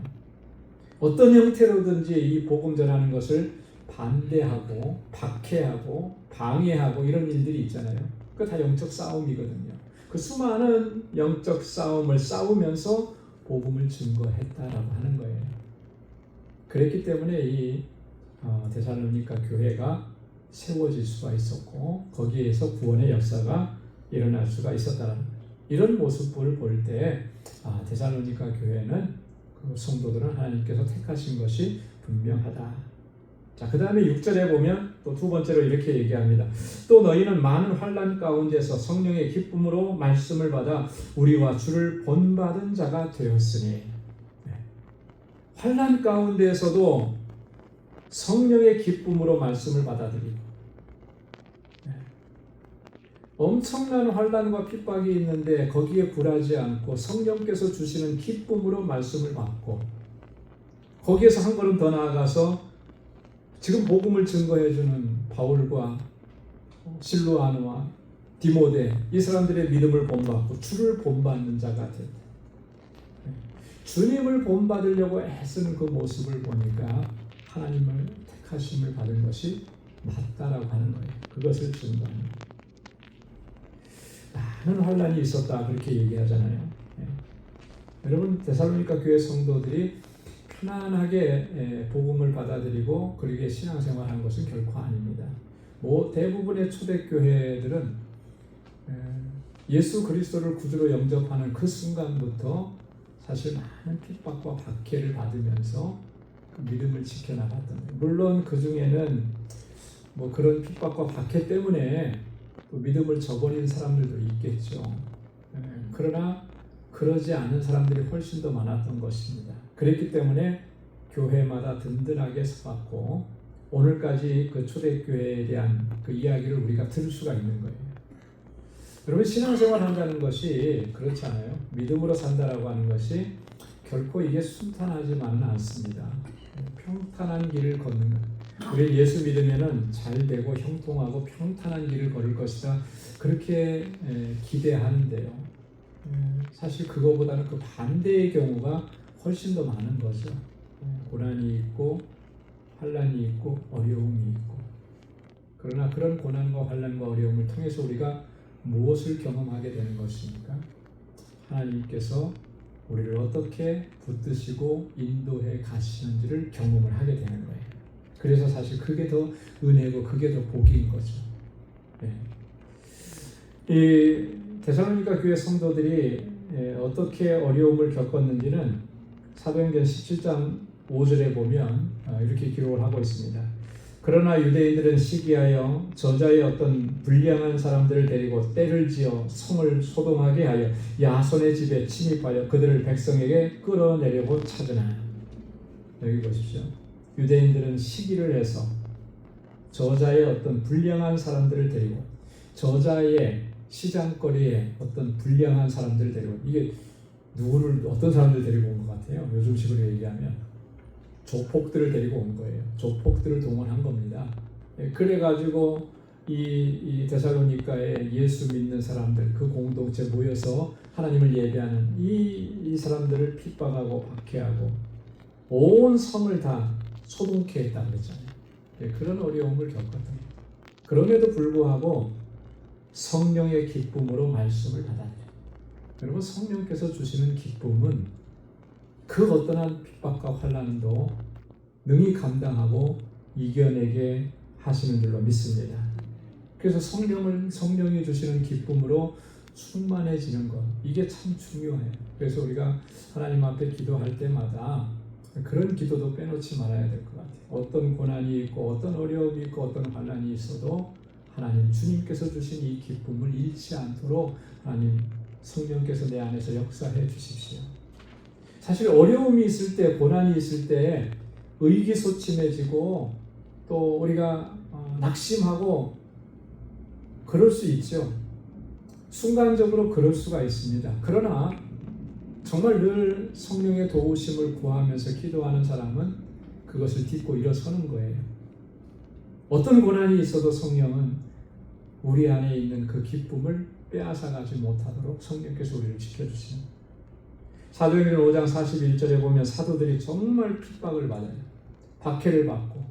어떤 형태로든지 이 복음 전하는 것을 반대하고 박해하고 방해하고 이런 일들이 있잖아요. 그거 다 영적 싸움이거든요. 그 수많은 영적 싸움을 싸우면서 복음을 증거했다라고 하는 거예요. 그랬기 때문에 이 데살로니가 교회가 세워질 수가 있었고 거기에서 구원의 역사가 일어날 수가 있었다는 거예요. 이런 모습을 볼 때 데살로니가 교회는 그 성도들은 하나님께서 택하신 것이 분명하다. 자, 그 다음에 6절에 보면 또 두 번째로 이렇게 얘기합니다. 또 너희는 많은 환난 가운데서 성령의 기쁨으로 말씀을 받아 우리와 주를 본받은 자가 되었으니. 환난 가운데에서도 성령의 기쁨으로 말씀을 받아들이고 엄청난 환난과 핍박이 있는데 거기에 굴하지 않고 성령께서 주시는 기쁨으로 말씀을 받고 거기에서 한 걸음 더 나아가서 지금 복음을 증거해주는 바울과 실루아노와 디모데 이 사람들의 믿음을 본받고 주를 본받는 자가 됐다. 주님을 본받으려고 애쓰는 그 모습을 보니까 하나님을 택하심을 받은 것이 맞다라고 하는 거예요. 그것을 증거하는 거예요. 많은 환란이 있었다 그렇게 얘기하잖아요. 여러분 데살로니가 교회 성도들이 편안하게 복음을 받아들이고 그렇게 신앙생활한 것은 결코 아닙니다. 대부분의 초대교회들은 예수 그리스도를 구주로 영접하는 그 순간부터 사실 많은 핍박과 박해를 받으면서 그 믿음을 지켜나갔던 거예요. 물론 그 중에는 그런 핍박과 박해 때문에 믿음을 저버린 사람들도 있겠죠. 그러나 그러지 않은 사람들이 훨씬 더 많았던 것입니다. 그랬기 때문에 교회마다 든든하게 서봤고 오늘까지 그 초대교회에 대한 그 이야기를 우리가 들을 수가 있는 거예요. 여러분 신앙생활 한다는 것이 그렇지 않아요? 믿음으로 산다라고 하는 것이 결코 이게 순탄하지만은 않습니다. 평탄한 길을 걷는 것. 우리 예수 믿으면은 잘 되고 형통하고 평탄한 길을 걸을 것이다. 그렇게 기대하는데요. 사실 그거보다는 그 반대의 경우가 훨씬 더 많은 거죠. 고난이 있고 환란이 있고 어려움이 있고 그러나 그런 고난과 환란과 어려움을 통해서 우리가 무엇을 경험하게 되는 것입니까? 하나님께서 우리를 어떻게 붙드시고 인도해 가시는지를 경험을 하게 되는 거예요. 그래서 사실 그게 더 은혜고 그게 더 복인 거죠. 이 데살로니가 교회 성도들이 어떻게 어려움을 겪었는지는 사도행전 17장 5절에 보면 이렇게 기록을 하고 있습니다. 그러나 유대인들은 시기하여 저자의 어떤 불량한 사람들을 데리고 떼를 지어 성을 소동하게 하여 야손의 집에 침입하여 그들을 백성에게 끌어내려고 찾으나. 여기 보십시오. 유대인들은 시기를 해서 저자의 어떤 불량한 사람들을 데리고 저자의 시장거리에 어떤 불량한 사람들을 데리고 이게 누구를 어떤 사람들 데리고 온 것 같아요? 요즘식으로 얘기하면 조폭들을 데리고 온 거예요. 조폭들을 동원한 겁니다. 그래가지고 이 데살로니가에 예수 믿는 사람들 그 공동체 모여서 하나님을 예배하는 이 사람들을 핍박하고 박해하고 온 성을 다 소동케 했다 그랬잖아요. 그런 어려움을 겪었던. 그럼에도 불구하고 성령의 기쁨으로 말씀을 받았네요. 여러분, 성령께서 주시는 기쁨은 그 어떤 한 핍박과 환난도 능히 감당하고 이겨내게 하시는 줄로 믿습니다. 그래서 성령이 주시는 기쁨으로 충만해지는 것, 이게 참 중요해요. 그래서 우리가 하나님 앞에 기도할 때마다 그런 기도도 빼놓지 말아야 될 것 같아요. 어떤 고난이 있고 어떤 어려움이 있고 어떤 환난이 있어도 하나님 주님께서 주신 이 기쁨을 잃지 않도록 하나님 성령께서 내 안에서 역사해 주십시오. 사실 어려움이 있을 때, 고난이 있을 때 의기소침해지고 또 우리가 낙심하고 그럴 수 있죠. 순간적으로 그럴 수가 있습니다. 그러나 정말 늘 성령의 도우심을 구하면서 기도하는 사람은 그것을 딛고 일어서는 거예요. 어떤 고난이 있어도 성령은 우리 안에 있는 그 기쁨을 빼앗아가지 못하도록 성령께서 우리를 지켜주시는. 사도행전 5장 41절에 보면 사도들이 정말 핍박을 받아요. 박해를 받고.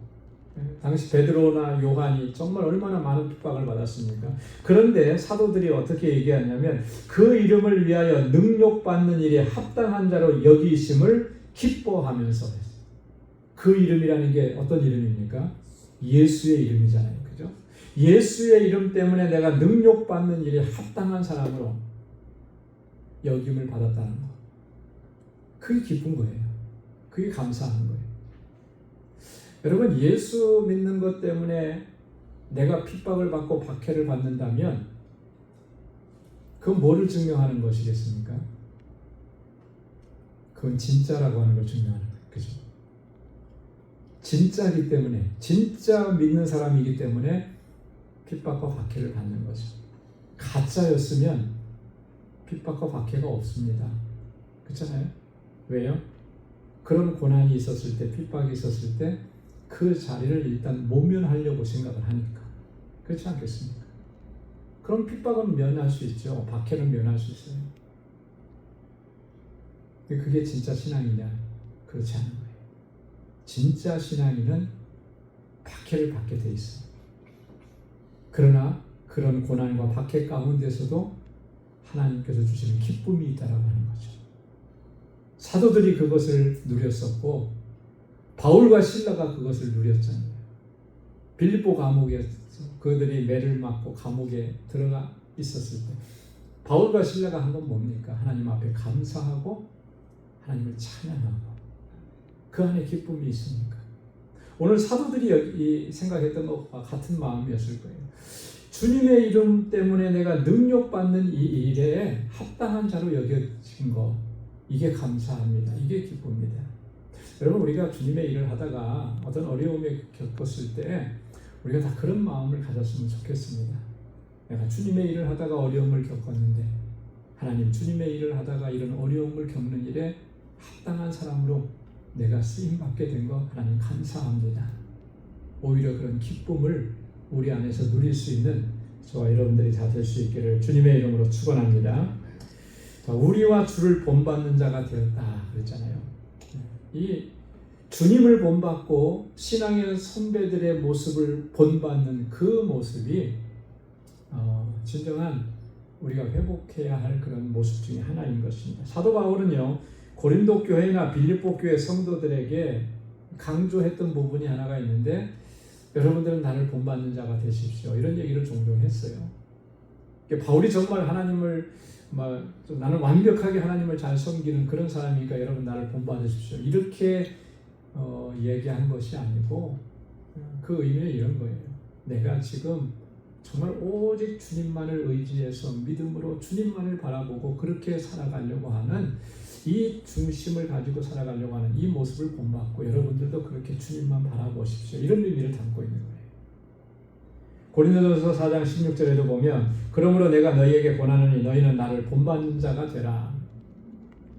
당시 베드로나 요한이 정말 얼마나 많은 핍박을 받았습니까? 그런데 사도들이 어떻게 얘기하냐면 그 이름을 위하여 능욕받는 일에 합당한 자로 여기심을 기뻐하면서 했어요. 그 이름이라는 게 어떤 이름입니까? 예수의 이름이잖아요. 그죠? 예수의 이름 때문에 내가 능욕받는 일에 합당한 사람으로 여김을 받았다는 거. 그게 기쁜 거예요. 그게 감사한 거예요. 여러분, 예수 믿는 것 때문에 내가 핍박을 받고 박해를 받는다면 그건 뭐를 증명하는 것이겠습니까? 그건 진짜라고 하는 걸 증명하는 거예요. 그죠? 진짜이기 때문에, 진짜 믿는 사람이기 때문에 핍박과 박해를 받는 거죠. 가짜였으면 핍박과 박해가 없습니다. 그렇잖아요? 왜요? 그런 고난이 있었을 때, 핍박이 있었을 때 그 자리를 일단 모면하려고 생각을 하니까. 그렇지 않겠습니까? 그럼 핍박은 면할 수 있죠. 박해는 면할 수 있어요. 그게 진짜 신앙이냐? 그렇지 않은 거예요. 진짜 신앙인은 박해를 받게 돼 있어요. 그러나 그런 고난과 박해 가운데서도 하나님께서 주시는 기쁨이 있다라고 하는 거죠. 사도들이 그것을 누렸었고 바울과 실라가 그것을 누렸잖아요. 빌립보 감옥에서 그들이 매를 맞고 감옥에 들어가 있었을 때 바울과 실라가 한 건 뭡니까? 하나님 앞에 감사하고 하나님을 찬양하고 그 안에 기쁨이 있으니까. 오늘 사도들이 생각했던 것과 같은 마음이었을 거예요. 주님의 이름 때문에 내가 능욕받는 이 일에 합당한 자로 여겨진 것, 이게 감사합니다. 이게 기쁩니다. 여러분, 우리가 주님의 일을 하다가 어떤 어려움에 겪었을 때 우리가 다 그런 마음을 가졌으면 좋겠습니다. 내가 주님의 일을 하다가 어려움을 겪었는데 하나님, 주님의 일을 하다가 이런 어려움을 겪는 일에 합당한 사람으로 내가 쓰임받게 된 거 하나님 감사합니다. 오히려 그런 기쁨을 우리 안에서 누릴 수 있는 저와 여러분들이 다 될 수 있기를 주님의 이름으로 축원합니다. 우리와 주를 본받는 자가 되었다 그랬잖아요. 이 주님을 본받고 신앙의 선배들의 모습을 본받는 그 모습이 진정한 우리가 회복해야 할 그런 모습 중에 하나인 것입니다. 사도 바울은요, 고린도 교회나 빌립보 교회 성도들에게 강조했던 부분이 하나가 있는데, 여러분들은 나를 본받는 자가 되십시오, 이런 얘기를 종종 했어요. 바울이 정말 하나님을 나는 완벽하게 하나님을 잘 섬기는 그런 사람이니까 여러분 나를 본받으십시오, 이렇게 얘기한 것이 아니고 그 의미는 이런 거예요. 내가 지금 정말 오직 주님만을 의지해서 믿음으로 주님만을 바라보고 그렇게 살아가려고 하는 이 중심을 가지고 살아가려고 하는 이 모습을 본받고 여러분들도 그렇게 주님만 바라보십시오, 이런 의미를 담고 있는 거예요. 고린도전서 4장 16절에도 보면 그러므로 내가 너희에게 권하노니 너희는 나를 본받는 자가 되라.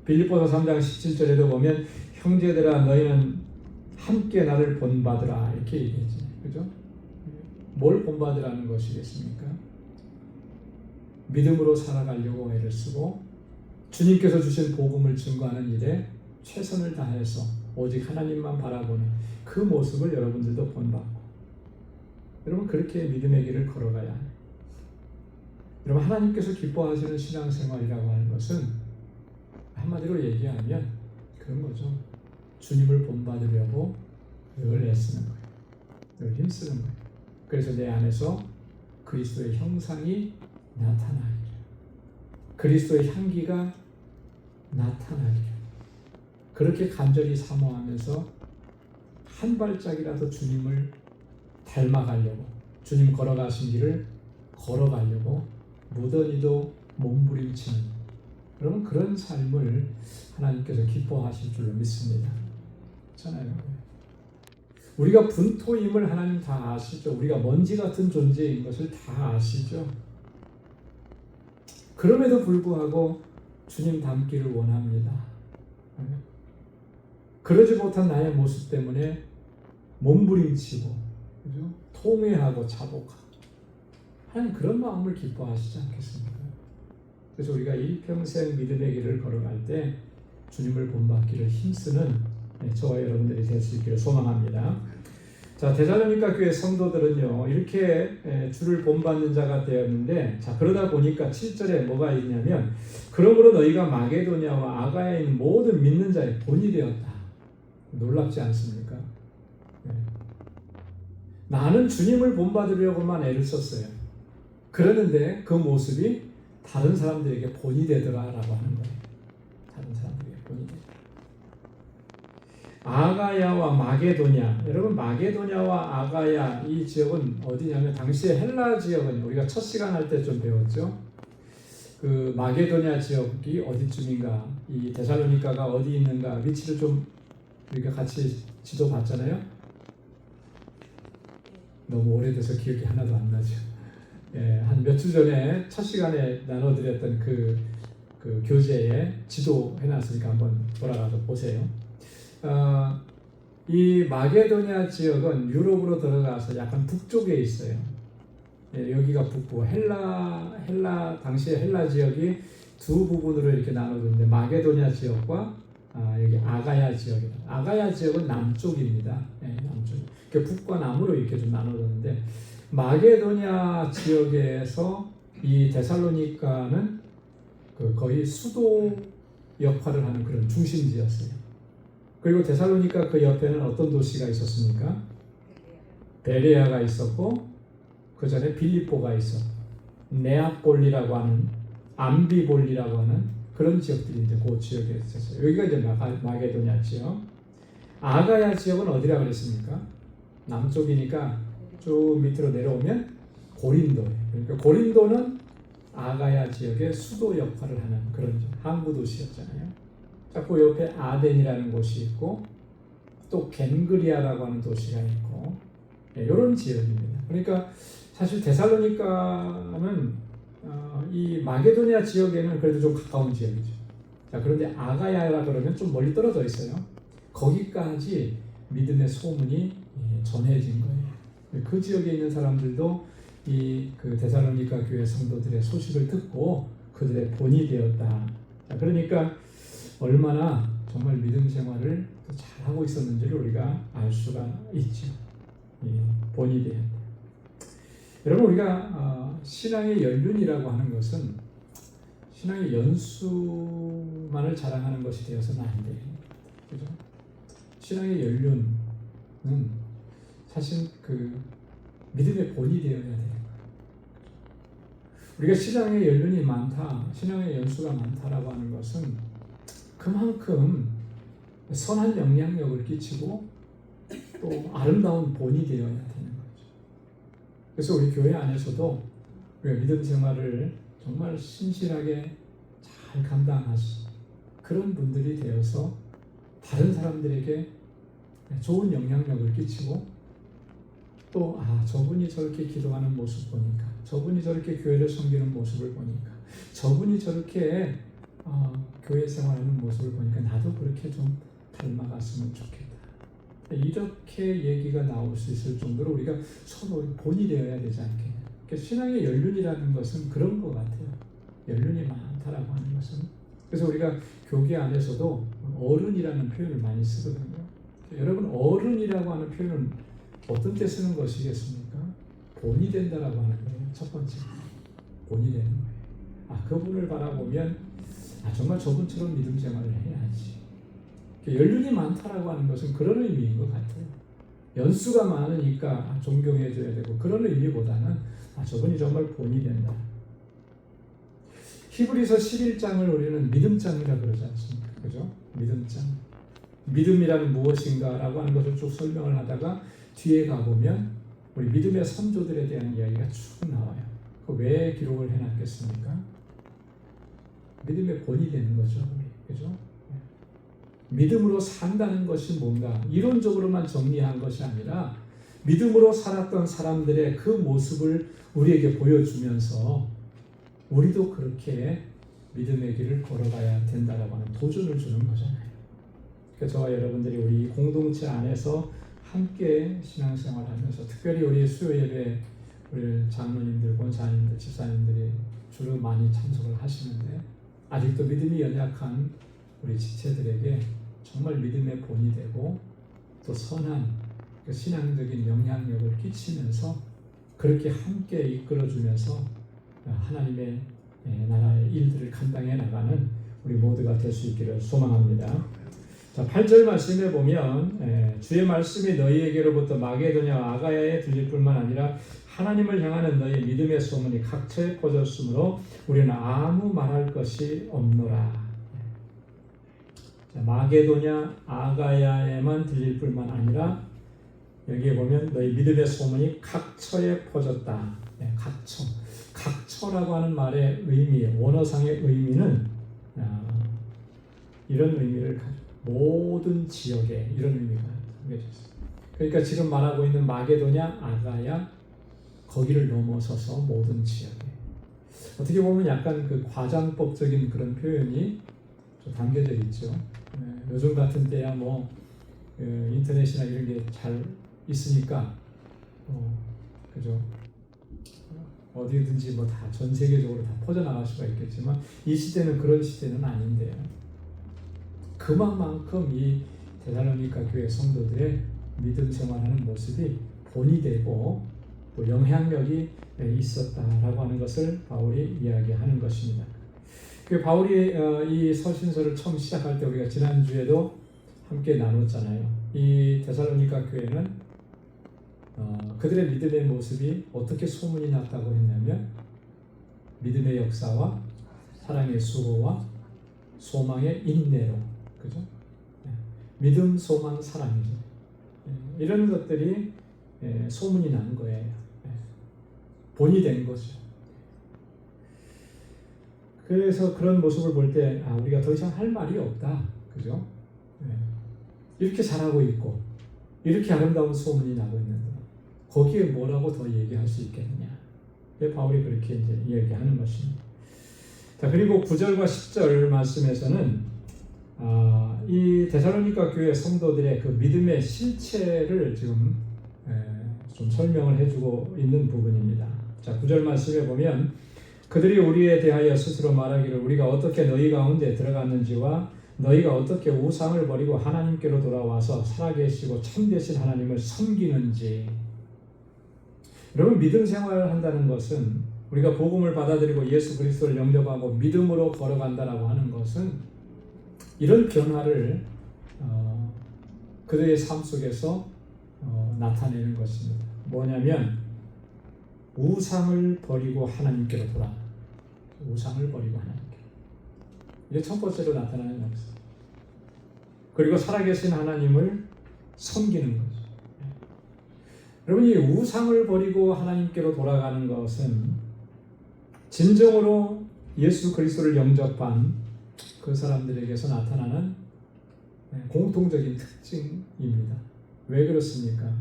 빌립보서 3장 17절에도 보면 형제들아 너희는 함께 나를 본받으라 이렇게 얘기했잖아요. 그죠? 뭘 본받으라는 것이겠습니까? 믿음으로 살아가려고 애를 쓰고 주님께서 주신 복음을 증거하는 일에 최선을 다해서 오직 하나님만 바라보는 그 모습을 여러분들도 본받고 여러분 그렇게 믿음의 길을 걸어가야 해요. 여러분 하나님께서 기뻐하시는 신앙생활이라고 하는 것은 한마디로 얘기하면 그런 거죠. 주님을 본받으려고 늘 애쓰는 거예요. 늘 힘쓰는 거예요. 그래서 내 안에서 그리스도의 형상이 나타나기를, 그리스도의 향기가 나타나기를 그렇게 간절히 사모하면서 한 발짝이라도 주님을 닮아가려고, 주님 걸어가신 길을 걸어가려고 무던히도 몸부림치는 여러분 그런 삶을 하나님께서 기뻐하실 줄로 믿습니다. 그렇잖아요. 우리가 분토임을 하나님 다 아시죠. 우리가 먼지 같은 존재인 것을 다 아시죠. 그럼에도 불구하고 주님 닮기를 원합니다. 그러지 못한 나의 모습 때문에 몸부림치고 그죠? 통회하고 자복하고 하나님 그런 마음을 기뻐하시지 않겠습니까? 그래서 우리가 일평생 믿음의 길을 걸어갈 때 주님을 본받기를 힘쓰는 저와 여러분들이 될 수 있기를 소망합니다. 자, 데살로니가 교회 성도들은요 이렇게 주를 본받는 자가 되었는데, 자 그러다 보니까 7절에 뭐가 있냐면 그러므로 너희가 마게도냐와 아가야에 있는 모든 믿는 자의 본이 되었다. 놀랍지 않습니까? 나는 주님을 본받으려고만 애를 썼어요. 그러는데 그 모습이 다른 사람들에게 본이 되더라라고 하는 거예요. 다른 사람들에게 본이 되더라. 아가야와 마게도냐, 여러분 마게도냐와 아가야 이 지역은 어디냐면 당시에 헬라 지역은 우리가 첫 시간 할 때 좀 배웠죠. 그 마게도냐 지역이 어디쯤인가, 이 데살로니가가 어디 있는가 위치를 좀 우리가 같이 지도 봤잖아요. 너무 오래돼서 기억이 하나도 안 나죠. 한 몇 주 전에 첫 시간에 나눠드렸던 그 교재에 지도 해놨으니까 한번 돌아가서 보세요. 이 마게도냐 지역은 유럽으로 들어가서 약간 북쪽에 있어요. 여기가 북부, 헬라 당시에 헬라 지역이 두 부분으로 이렇게 나눠졌는데 마게도냐 지역과 여기 아가야 지역이다. 아가야 지역은 남쪽입니다. 남쪽. 북과 남으로 이렇게 좀 나눠졌는데 마게도냐 지역에서 이 데살로니가는 거의 수도 역할을 하는 그런 중심지였어요. 그리고 데살로니가 그 옆에는 어떤 도시가 있었습니까? 베레아가 있었고 그 전에 빌립보가 있었고 네아폴리라고 하는 암비볼리라고 하는 그런 지역들이 이제 그 지역에 있었어요. 여기가 이제 마게도냐 지역. 아가야 지역은 어디라 그랬습니까? 남쪽이니까 쭉 밑으로 내려오면 고린도예요. 그러니까 고린도는 아가야 지역의 수도 역할을 하는 그런 항구 도시였잖아요. 자, 그 옆에 아덴이라는 곳이 있고 또 겐그리아라고 하는 도시가 있고 이런 지역입니다. 그러니까 사실 데살로니가는 이 마게도냐 지역에는 그래도 좀 가까운 지역이죠. 자, 그런데 아가야라 그러면 좀 멀리 떨어져 있어요. 거기까지 믿음의 소문이 전해진 거예요. 그 지역에 있는 사람들도 그 데살로니가 교회 성도들의 소식을 듣고 그들의 본이 되었다. 자, 그러니까 얼마나 정말 믿음 생활을 잘하고 있었는지를 우리가 알 수가 있죠. 본이 되었다. 여러분 우리가 신앙의 연륜이라고 하는 것은 신앙의 연수만을 자랑하는 것이 되어서는 안 돼요. 그죠? 신앙의 연륜은 사실 그 믿음의 본이 되어야 돼요. 우리가 신앙의 연륜이 많다, 신앙의 연수가 많다라고 하는 것은 그만큼 선한 영향력을 끼치고 또 아름다운 본이 되어야 되는 거죠. 그래서 우리 교회 안에서도 우리가 믿음 생활을 정말 신실하게 잘 감당하시 그런 분들이 되어서 다른 사람들에게 좋은 영향력을 끼치고 또 저분이 저렇게 기도하는 모습 보니까, 저분이 저렇게 교회를 섬기는 모습을 보니까, 저분이 저렇게 교회 생활하는 모습을 보니까 나도 그렇게 좀 닮아갔으면 좋겠다. 이렇게 얘기가 나올 수 있을 정도로 우리가 서로 본이 되어야 되지 않겠냐. 그러니까 신앙의 연륜이라는 것은 그런 것 같아요. 연륜이 많다라고 하는 것은. 그래서 우리가 교계 안에서도 어른이라는 표현을 많이 쓰거든요. 여러분, 어른이라고 하는 표현은 어떤 때 쓰는 것이겠습니까? 본이 된다라고 하는 거예요. 첫 번째, 본이 되는 거예요. 그분을 바라보면 정말 저분처럼 믿음 생활을 해야지. 연륜이 많다라고 하는 것은 그런 의미인 것 같아요. 연수가 많으니까 존경해줘야 되고 그런 의미보다는 저분이 정말 본이 된다. 히브리서 11장을 우리는 믿음장이라고 그러지 않습니까? 그죠? 믿음장. 믿음이라는 무엇인가 라고 하는 것을 쭉 설명을 하다가 뒤에 가보면 우리 믿음의 선조들에 대한 이야기가 쭉 나와요. 왜 기록을 해놨겠습니까? 믿음의 본이 되는 거죠. 그죠? 믿음으로 산다는 것이 뭔가 이론적으로만 정리한 것이 아니라 믿음으로 살았던 사람들의 그 모습을 우리에게 보여주면서 우리도 그렇게 믿음의 길을 걸어가야 된다라고 하는 도전을 주는 거잖아요. 그러니까 저와 여러분들이 우리 공동체 안에서 함께 신앙생활하면서 특별히 우리 수요 예배 우리 장로님들, 권사님들, 집사님들이 주로 많이 참석을 하시는데 아직도 믿음이 연약한 우리 지체들에게 정말 믿음의 본이 되고 또 선한 그 신앙적인 영향력을 끼치면서 그렇게 함께 이끌어주면서 하나님의 나라의 일들을 감당해 나가는 우리 모두가 될 수 있기를 소망합니다. 자, 8절 말씀에 보면 주의 말씀이 너희에게로부터 마게도냐 아가야에 들릴 뿐만 아니라 하나님을 향하는 너희 믿음의 소문이 각처에 퍼졌으므로 우리는 아무 말할 것이 없노라. 자, 마게도냐 아가야에만 들릴 뿐만 아니라 여기에 보면 너희 믿음의 소문이 각처에 퍼졌다. 각처. 각처라고 하는 말의 의미, 원어상의 의미는 이런 의미를 모든 지역에 이런 의미가 담겨졌어요. 그러니까 지금 말하고 있는 마게도냐, 아가야 거기를 넘어서서 모든 지역에 어떻게 보면 약간 그 과장법적인 그런 표현이 좀 담겨져 있죠. 요즘 같은 때야 뭐 인터넷이나 이런 게 잘 있으니까 그죠. 어디든지 뭐 다 전 세계적으로 다 퍼져나갈 수가 있겠지만 이 시대는 그런 시대는 아닌데요. 그만큼 이 데살로니가 교회 성도들의 믿음 생활하는 모습이 본이 되고 또 영향력이 있었다라고 하는 것을 바울이 이야기하는 것입니다. 그 바울이 이 서신서를 처음 시작할 때 우리가 지난주에도 함께 나눴잖아요. 이 데살로니가 교회는 그들의 믿음의 모습이 어떻게 소문이 났다고 했냐면 믿음의 역사와 사랑의 수고와 소망의 인내로, 그죠? 믿음, 소망, 사랑이죠. 이런 것들이 소문이 난 거예요. 본이 된 거죠. 그래서 그런 모습을 볼 때 우리가 더 이상 할 말이 없다, 그죠? 이렇게 잘하고 있고 이렇게 아름다운 소문이 나고 있는데 거기에 뭐라고 더 얘기할 수 있겠느냐? 바울이 그렇게 이제 이야기하는 것입니다. 자, 그리고 9절과 10절 말씀에서는 이 데살로니가 교회 성도들의 그 믿음의 실체를 지금 좀 설명을 해주고 있는 부분입니다. 자, 9절 말씀에 보면 그들이 우리에 대하여 스스로 말하기를 우리가 어떻게 너희 가운데 들어갔는지와 너희가 어떻게 우상을 버리고 하나님께로 돌아와서 살아계시고 참되신 하나님을 섬기는지. 여러분, 믿음 생활을 한다는 것은 우리가 복음을 받아들이고 예수 그리스도를 영접하고 믿음으로 걸어간다라고 하는 것은 이런 변화를 그들의 삶 속에서 나타내는 것입니다. 뭐냐면 우상을 버리고 하나님께로 돌아가는, 우상을 버리고 하나님께. 이게 첫 번째로 나타나는 역사. 그리고 살아계신 하나님을 섬기는 거죠. 여러분, 이 우상을 버리고 하나님께로 돌아가는 것은 진정으로 예수 그리스도를 영접한 그 사람들에게서 나타나는 공통적인 특징입니다. 왜 그렇습니까?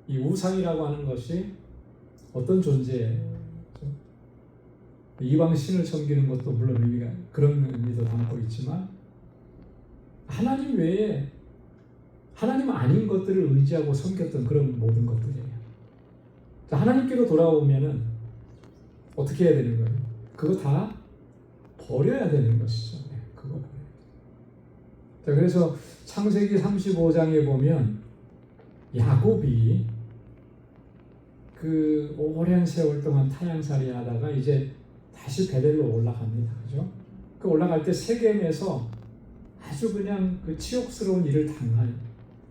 이 우상이라고 하는 것이 어떤 존재예요? 이방 신을 섬기는 것도 물론 의미가 그런 의미도 담고 있지만 하나님 외에 하나님 아닌 것들을 의지하고 섬겼던 그런 모든 것들이에요. 자, 하나님께로 돌아오면은 어떻게 해야 되는 거예요? 그거 다 버려야 되는 것이죠. 네, 그거 버려야 돼요. 자, 그래서 창세기 35장에 보면 야곱이 그 오랜 세월 동안 타향살이 하다가 이제 다시 베델로 올라갑니다. 그죠? 그 올라갈 때 세겜에서 아주 그냥 그 치욕스러운 일을 당하는,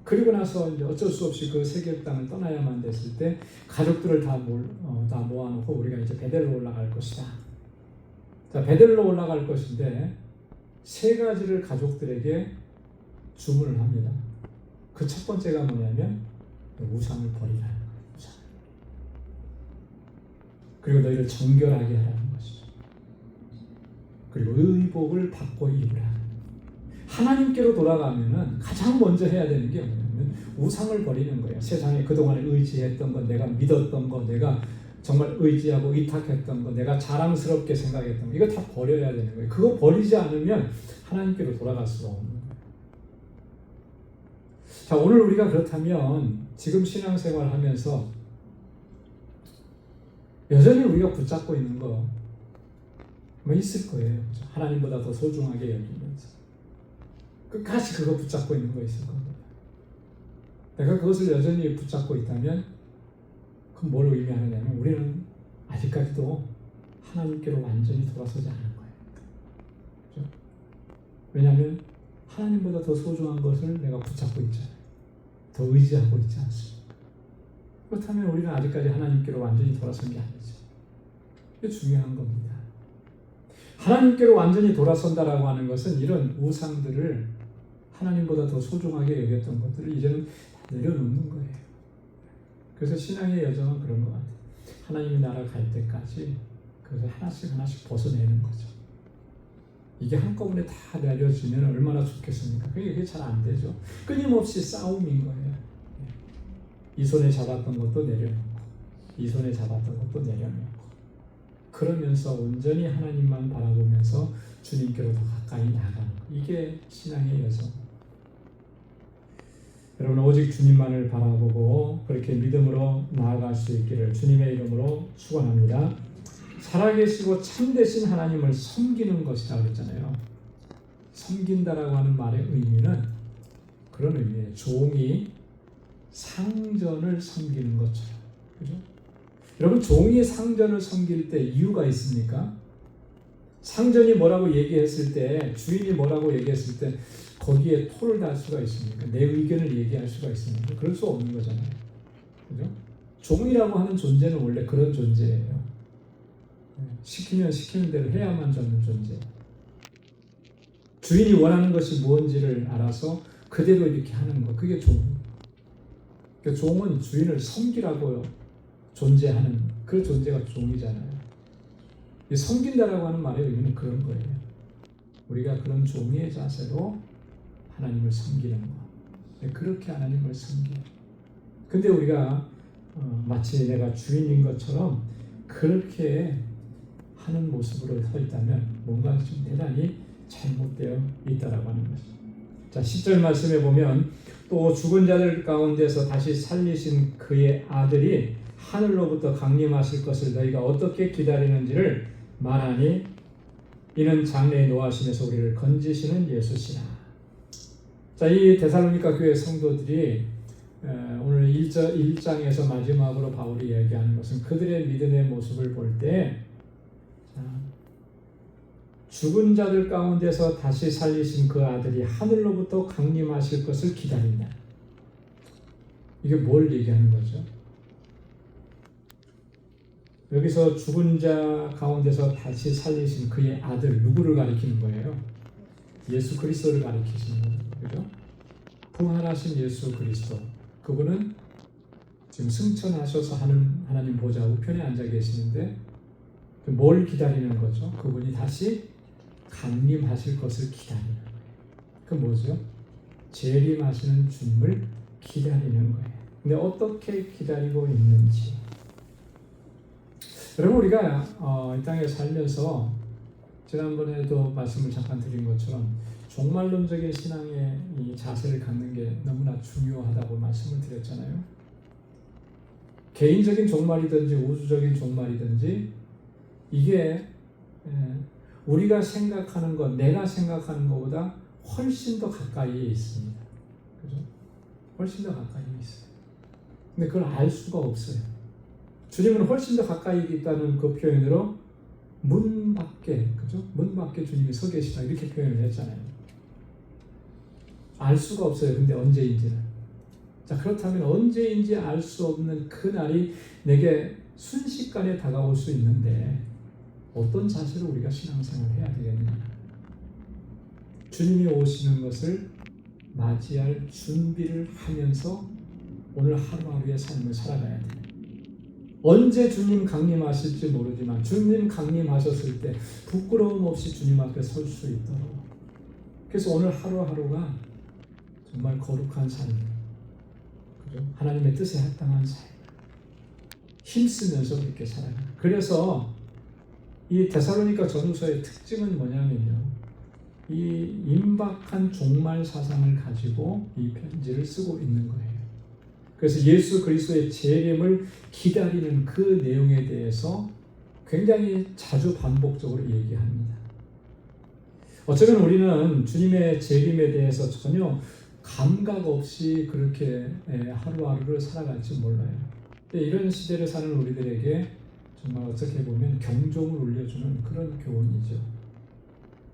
그리고 나서 이제 어쩔 수 없이 그 세겜 땅을 떠나야만 됐을 때 가족들을 다 모아놓고 우리가 이제 베델로 올라갈 것이다. 자, 베델로 올라갈 것인데 세 가지를 가족들에게 주문을 합니다. 그 첫 번째가 뭐냐면 우상을 버리라는 거예요. 우상. 그리고 너희를 정결하게 하라는 것이죠. 그리고 의복을 받고 입으라. 하나님께로 돌아가면은 가장 먼저 해야 되는 게 뭐냐면 우상을 버리는 거예요. 세상에 그동안에 의지했던 것, 내가 믿었던 것, 내가 정말 의지하고 의탁했던 것, 내가 자랑스럽게 생각했던 것, 이거 다 버려야 되는 거예요. 그거 버리지 않으면 하나님께로 돌아갈 수가 없는 거예요. 자, 오늘 우리가 그렇다면 지금 신앙생활 하면서 여전히 우리가 붙잡고 있는 거 뭐 있을 거예요. 하나님보다 더 소중하게 여기면서 끝까지 그거 붙잡고 있는 거 있을 겁니다. 내가 그것을 여전히 붙잡고 있다면 그건 뭘 의미하느냐면 우리는 아직까지도 하나님께로 완전히 돌아서지 않은 거예요. 그렇죠? 왜냐하면 하나님보다 더 소중한 것을 내가 붙잡고 있잖아요. 더 의지하고 있지 않습니다. 그렇다면 우리는 아직까지 하나님께로 완전히 돌아선 게 아니죠. 이게 중요한 겁니다. 하나님께로 완전히 돌아선다라고 하는 것은 이런 우상들을 하나님보다 더 소중하게 여겼던 것들을 이제는 내려놓는 거예요. 그래서 신앙의 여정은 그런 것 같아요. 하나님의 나라 갈 때까지 그것을 하나씩 벗어내는 거죠. 이게 한꺼번에 다 내려지면 얼마나 좋겠습니까? 그게 잘 안 되죠. 끊임없이 싸움인 거예요. 이 손에 잡았던 것도 내려놓고 이 손에 잡았던 것도 내려놓고 그러면서 온전히 하나님만 바라보면서 주님께로 더 가까이 나가는 것. 이게 신앙의 여정. 여러분 오직 주님만을 바라보고 그렇게 믿음으로 나아갈 수 있기를 주님의 이름으로 축원합니다. 살아계시고 참되신 하나님을 섬기는 것이라고 했잖아요. 섬긴다라고 하는 말의 의미는 그런 의미예요. 종이 상전을 섬기는 것처럼. 그죠? 여러분 종이 상전을 섬길 때 이유가 있습니까? 상전이 뭐라고 얘기했을 때, 주인이 뭐라고 얘기했을 때 거기에 토를 달 수가 있습니까? 내 의견을 얘기할 수가 있습니까? 그럴 수 없는 거잖아요. 그죠? 종이라고 하는 존재는 원래 그런 존재예요. 시키면 시키는 대로 해야만 되는 존재. 주인이 원하는 것이 무엇인지를 알아서 그대로 이렇게 하는 거. 그게 종. 그러니까 종은 주인을 섬기라고요. 존재하는 그 존재가 종이잖아요. 섬긴다라고 하는 말의 의미는 그런 거예요. 우리가 그런 종의 자세로 하나님을 섬기는 거. 그렇게 하나님을 섬겨요. 근데 우리가 마치 내가 주인인 것처럼 그렇게 하는 모습으로 서 있다면 뭔가 좀 대단히 잘못되어 있다라고 하는 것이죠. 자, 10절 말씀에 보면 또 죽은 자들 가운데서 다시 살리신 그의 아들이 하늘로부터 강림하실 것을 너희가 어떻게 기다리는지를 말하니 이는 장래에 노하심에서 우리를 건지시는 예수시라. 자, 이 데살로니가 교회 성도들이 오늘 1장에서 마지막으로 바울이 얘기하는 것은 그들의 믿음의 모습을 볼 때 죽은 자들 가운데서 다시 살리신 그 아들이 하늘로부터 강림하실 것을 기다린다. 이게 뭘 얘기하는 거죠? 여기서 죽은 자 가운데서 다시 살리신 그의 아들, 누구를 가리키는 거예요? 예수 그리스도를 가리키시는 거예요. 그죠? 부활하신 예수 그리스도. 그분은 지금 승천하셔서 하나님 보좌 우편에 앉아 계시는데 뭘 기다리는 거죠? 그분이 다시 강림하실 것을 기다리는 거예요. 그 뭐죠? 재림하시는 주님을 기다리는 거예요. 근데 어떻게 기다리고 있는지. 여러분 우리가 이 땅에 살면서 지난번에도 말씀을 잠깐 드린 것처럼 종말론적인 신앙의 이 자세를 갖는 게 너무나 중요하다고 말씀을 드렸잖아요. 개인적인 종말이든지 우주적인 종말이든지 이게 우리가 생각하는 것, 내가 생각하는 것보다 훨씬 더 가까이에 있습니다. 그죠? 훨씬 더 가까이에 있어요. 근데 그걸 알 수가 없어요. 주님은 훨씬 더 가까이 있다는 그 표현으로 문 밖에, 그죠? 문 밖에 주님이 서 계시다 이렇게 표현을 했잖아요. 알 수가 없어요. 근데 언제인지는. 자, 그렇다면 언제인지 알 수 없는 그 날이 내게 순식간에 다가올 수 있는데 어떤 자세로 우리가 신앙생활을 해야 되겠느냐? 주님이 오시는 것을 맞이할 준비를 하면서 오늘 하루하루의 삶을 살아가야 돼요. 언제 주님 강림하실지 모르지만 주님 강림하셨을 때 부끄러움 없이 주님 앞에 설 수 있도록, 그래서 오늘 하루하루가 정말 거룩한 삶, 그죠? 하나님의 뜻에 합당한 삶, 힘쓰면서 그렇게 살아요. 그래서 이 데살로니가 전후서의 특징은 뭐냐면요, 이 임박한 종말 사상을 가지고 이 편지를 쓰고 있는 거예요. 그래서 예수 그리스도의 재림을 기다리는 그 내용에 대해서 굉장히 자주 반복적으로 얘기합니다. 어쩌면 우리는 주님의 재림에 대해서 전혀 감각 없이 그렇게 하루하루를 살아갈지 몰라요. 이런 시대를 사는 우리들에게 정말 어떻게 보면 경종을 울려주는 그런 교훈이죠.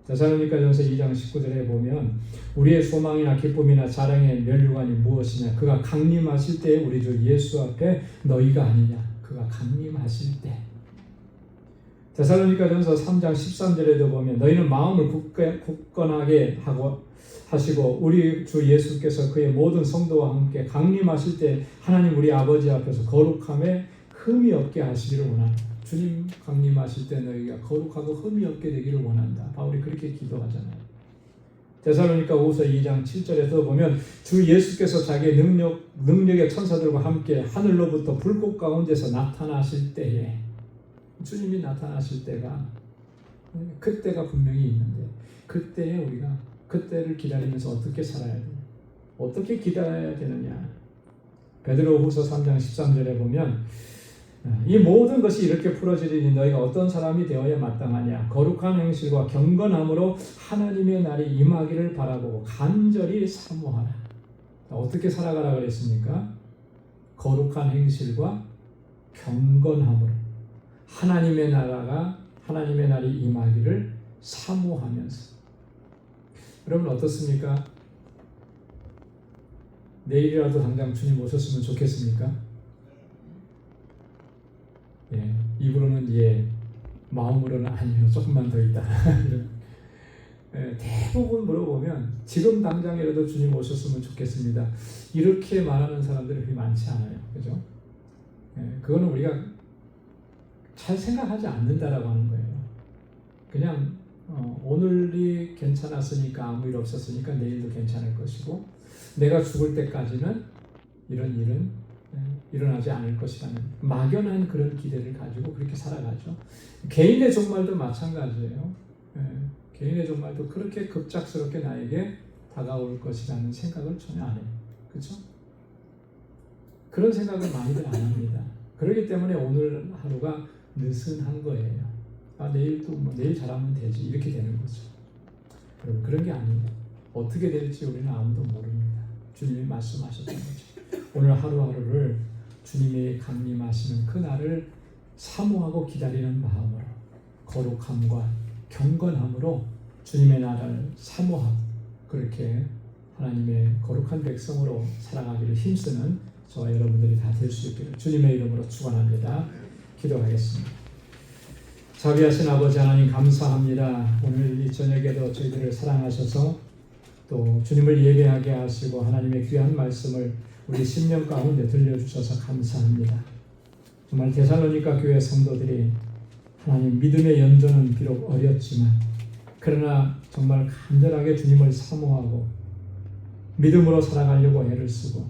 데살로니가전서 2장 19절에 보면 우리의 소망이나 기쁨이나 자랑의 면류관이 무엇이냐, 그가 강림하실 때에 우리 주 예수 앞에 너희가 아니냐, 그가 강림하실 때. 데살로니가전서 3장 13절에도 보면 너희는 마음을 굳건하게 하시고 우리 주 예수께서 그의 모든 성도와 함께 강림하실 때 하나님 우리 아버지 앞에서 거룩함에 흠이 없게 하시기를 원한다. 주님 강림하실 때 너희가 거룩하고 흠이 없게 되기를 원한다. 바울이 그렇게 기도하잖아요. 데살로니가후서 2장 7절에도 보면 주 예수께서 자기의 능력의 천사들과 함께 하늘로부터 불꽃 가운데서 나타나실 때에, 주님이 나타나실 때가, 그때가 분명히 있는데 그때에 우리가 그때를 기다리면서 어떻게 살아야 되냐, 어떻게 기다려야 되느냐. 베드로후서 3장 13절에 보면 이 모든 것이 이렇게 풀어지리니 너희가 어떤 사람이 되어야 마땅하냐, 거룩한 행실과 경건함으로 하나님의 날이 임하기를 바라보고 간절히 사모하라. 어떻게 살아가라 그랬습니까? 거룩한 행실과 경건함으로 하나님의 날이 임하기를 사모하면서. 여러분 어떻습니까? 내일이라도 당장 주님 오셨으면 좋겠습니까? 예, 입으로는 예, 마음으로는 아니요, 조금만 더 있다. 대부분 물어보면 지금 당장이라도 주님 오셨으면 좋겠습니다. 이렇게 말하는 사람들이 그렇게 많지 않아요, 그죠? 그거는 우리가 잘 생각하지 않는다라고 하는 거예요. 그냥 오늘이 괜찮았으니까, 아무 일 없었으니까 내일도 괜찮을 것이고, 내가 죽을 때까지는 이런 일은 일어나지 않을 것이라는 막연한 그런 기대를 가지고 그렇게 살아가죠. 개인의 종말도 마찬가지예요. 개인의 종말도 그렇게 급작스럽게 나에게 다가올 것이라는 생각을 전혀 안 해요. 그렇죠? 그런 생각을 많이들 안 합니다. 그렇기 때문에 오늘 하루가 느슨한 거예요. 내일 잘하면 되지, 이렇게 되는 거죠. 여러분, 그런 게 아니에요. 어떻게 될지 우리는 아무도 모릅니다. 주님이 말씀하셨던 거죠. 오늘 하루하루를 주님이 강림하시는 그 날을 사모하고 기다리는 마음으로, 거룩함과 경건함으로 주님의 나라를 사모하고 그렇게 하나님의 거룩한 백성으로 살아가기를 힘쓰는 저와 여러분들이 다 될 수 있기를 주님의 이름으로 축원합니다. 기도하겠습니다. 자비하신 아버지 하나님, 감사합니다. 오늘 이 저녁에도 저희들을 사랑하셔서 또 주님을 예배하게 하시고 하나님의 귀한 말씀을 우리 심령 가운데 들려주셔서 감사합니다. 정말 데살로니가 교회 성도들이 하나님 믿음의 연조는 비록 어렸지만 그러나 정말 간절하게 주님을 사모하고 믿음으로 살아가려고 애를 쓰고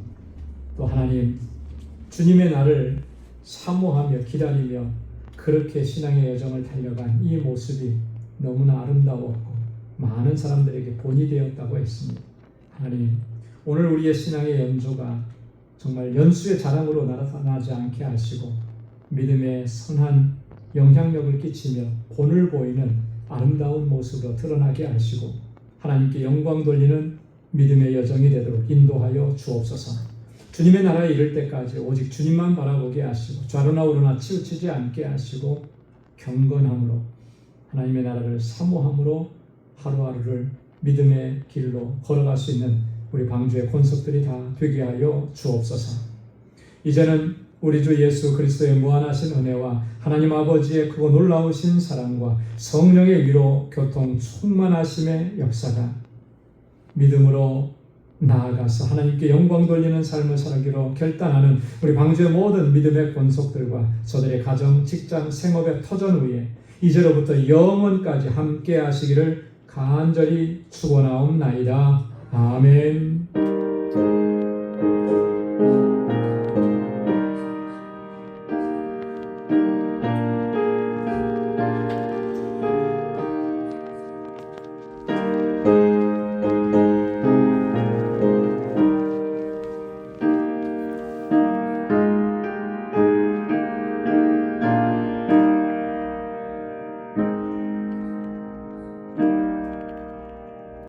또 하나님 주님의 날을 사모하며 기다리며 그렇게 신앙의 여정을 달려간 이 모습이 너무나 아름다웠고 많은 사람들에게 본이 되었다고 했습니다. 하나님, 오늘 우리의 신앙의 연조가 정말 연수의 자랑으로 나타나지 않게 하시고 믿음의 선한 영향력을 끼치며 본을 보이는 아름다운 모습으로 드러나게 하시고 하나님께 영광 돌리는 믿음의 여정이 되도록 인도하여 주옵소서. 주님의 나라에 이를 때까지 오직 주님만 바라보게 하시고 좌로나 우로나 치우치지 않게 하시고 경건함으로 하나님의 나라를 사모함으로 하루하루를 믿음의 길로 걸어갈 수 있는 우리 방주의 권속들이 다 되게 하여 주옵소서. 이제는 우리 주 예수 그리스도의 무한하신 은혜와 하나님 아버지의 크고 놀라우신 사랑과 성령의 위로 교통 충만하심의 역사가 믿음으로 나아가서 하나님께 영광 돌리는 삶을 살기로 결단하는 우리 방주의 모든 믿음의 권속들과 저들의 가정, 직장, 생업의 터전 위에 이제로부터 영원까지 함께 하시기를 간절히 축원하옵나이다. 아멘.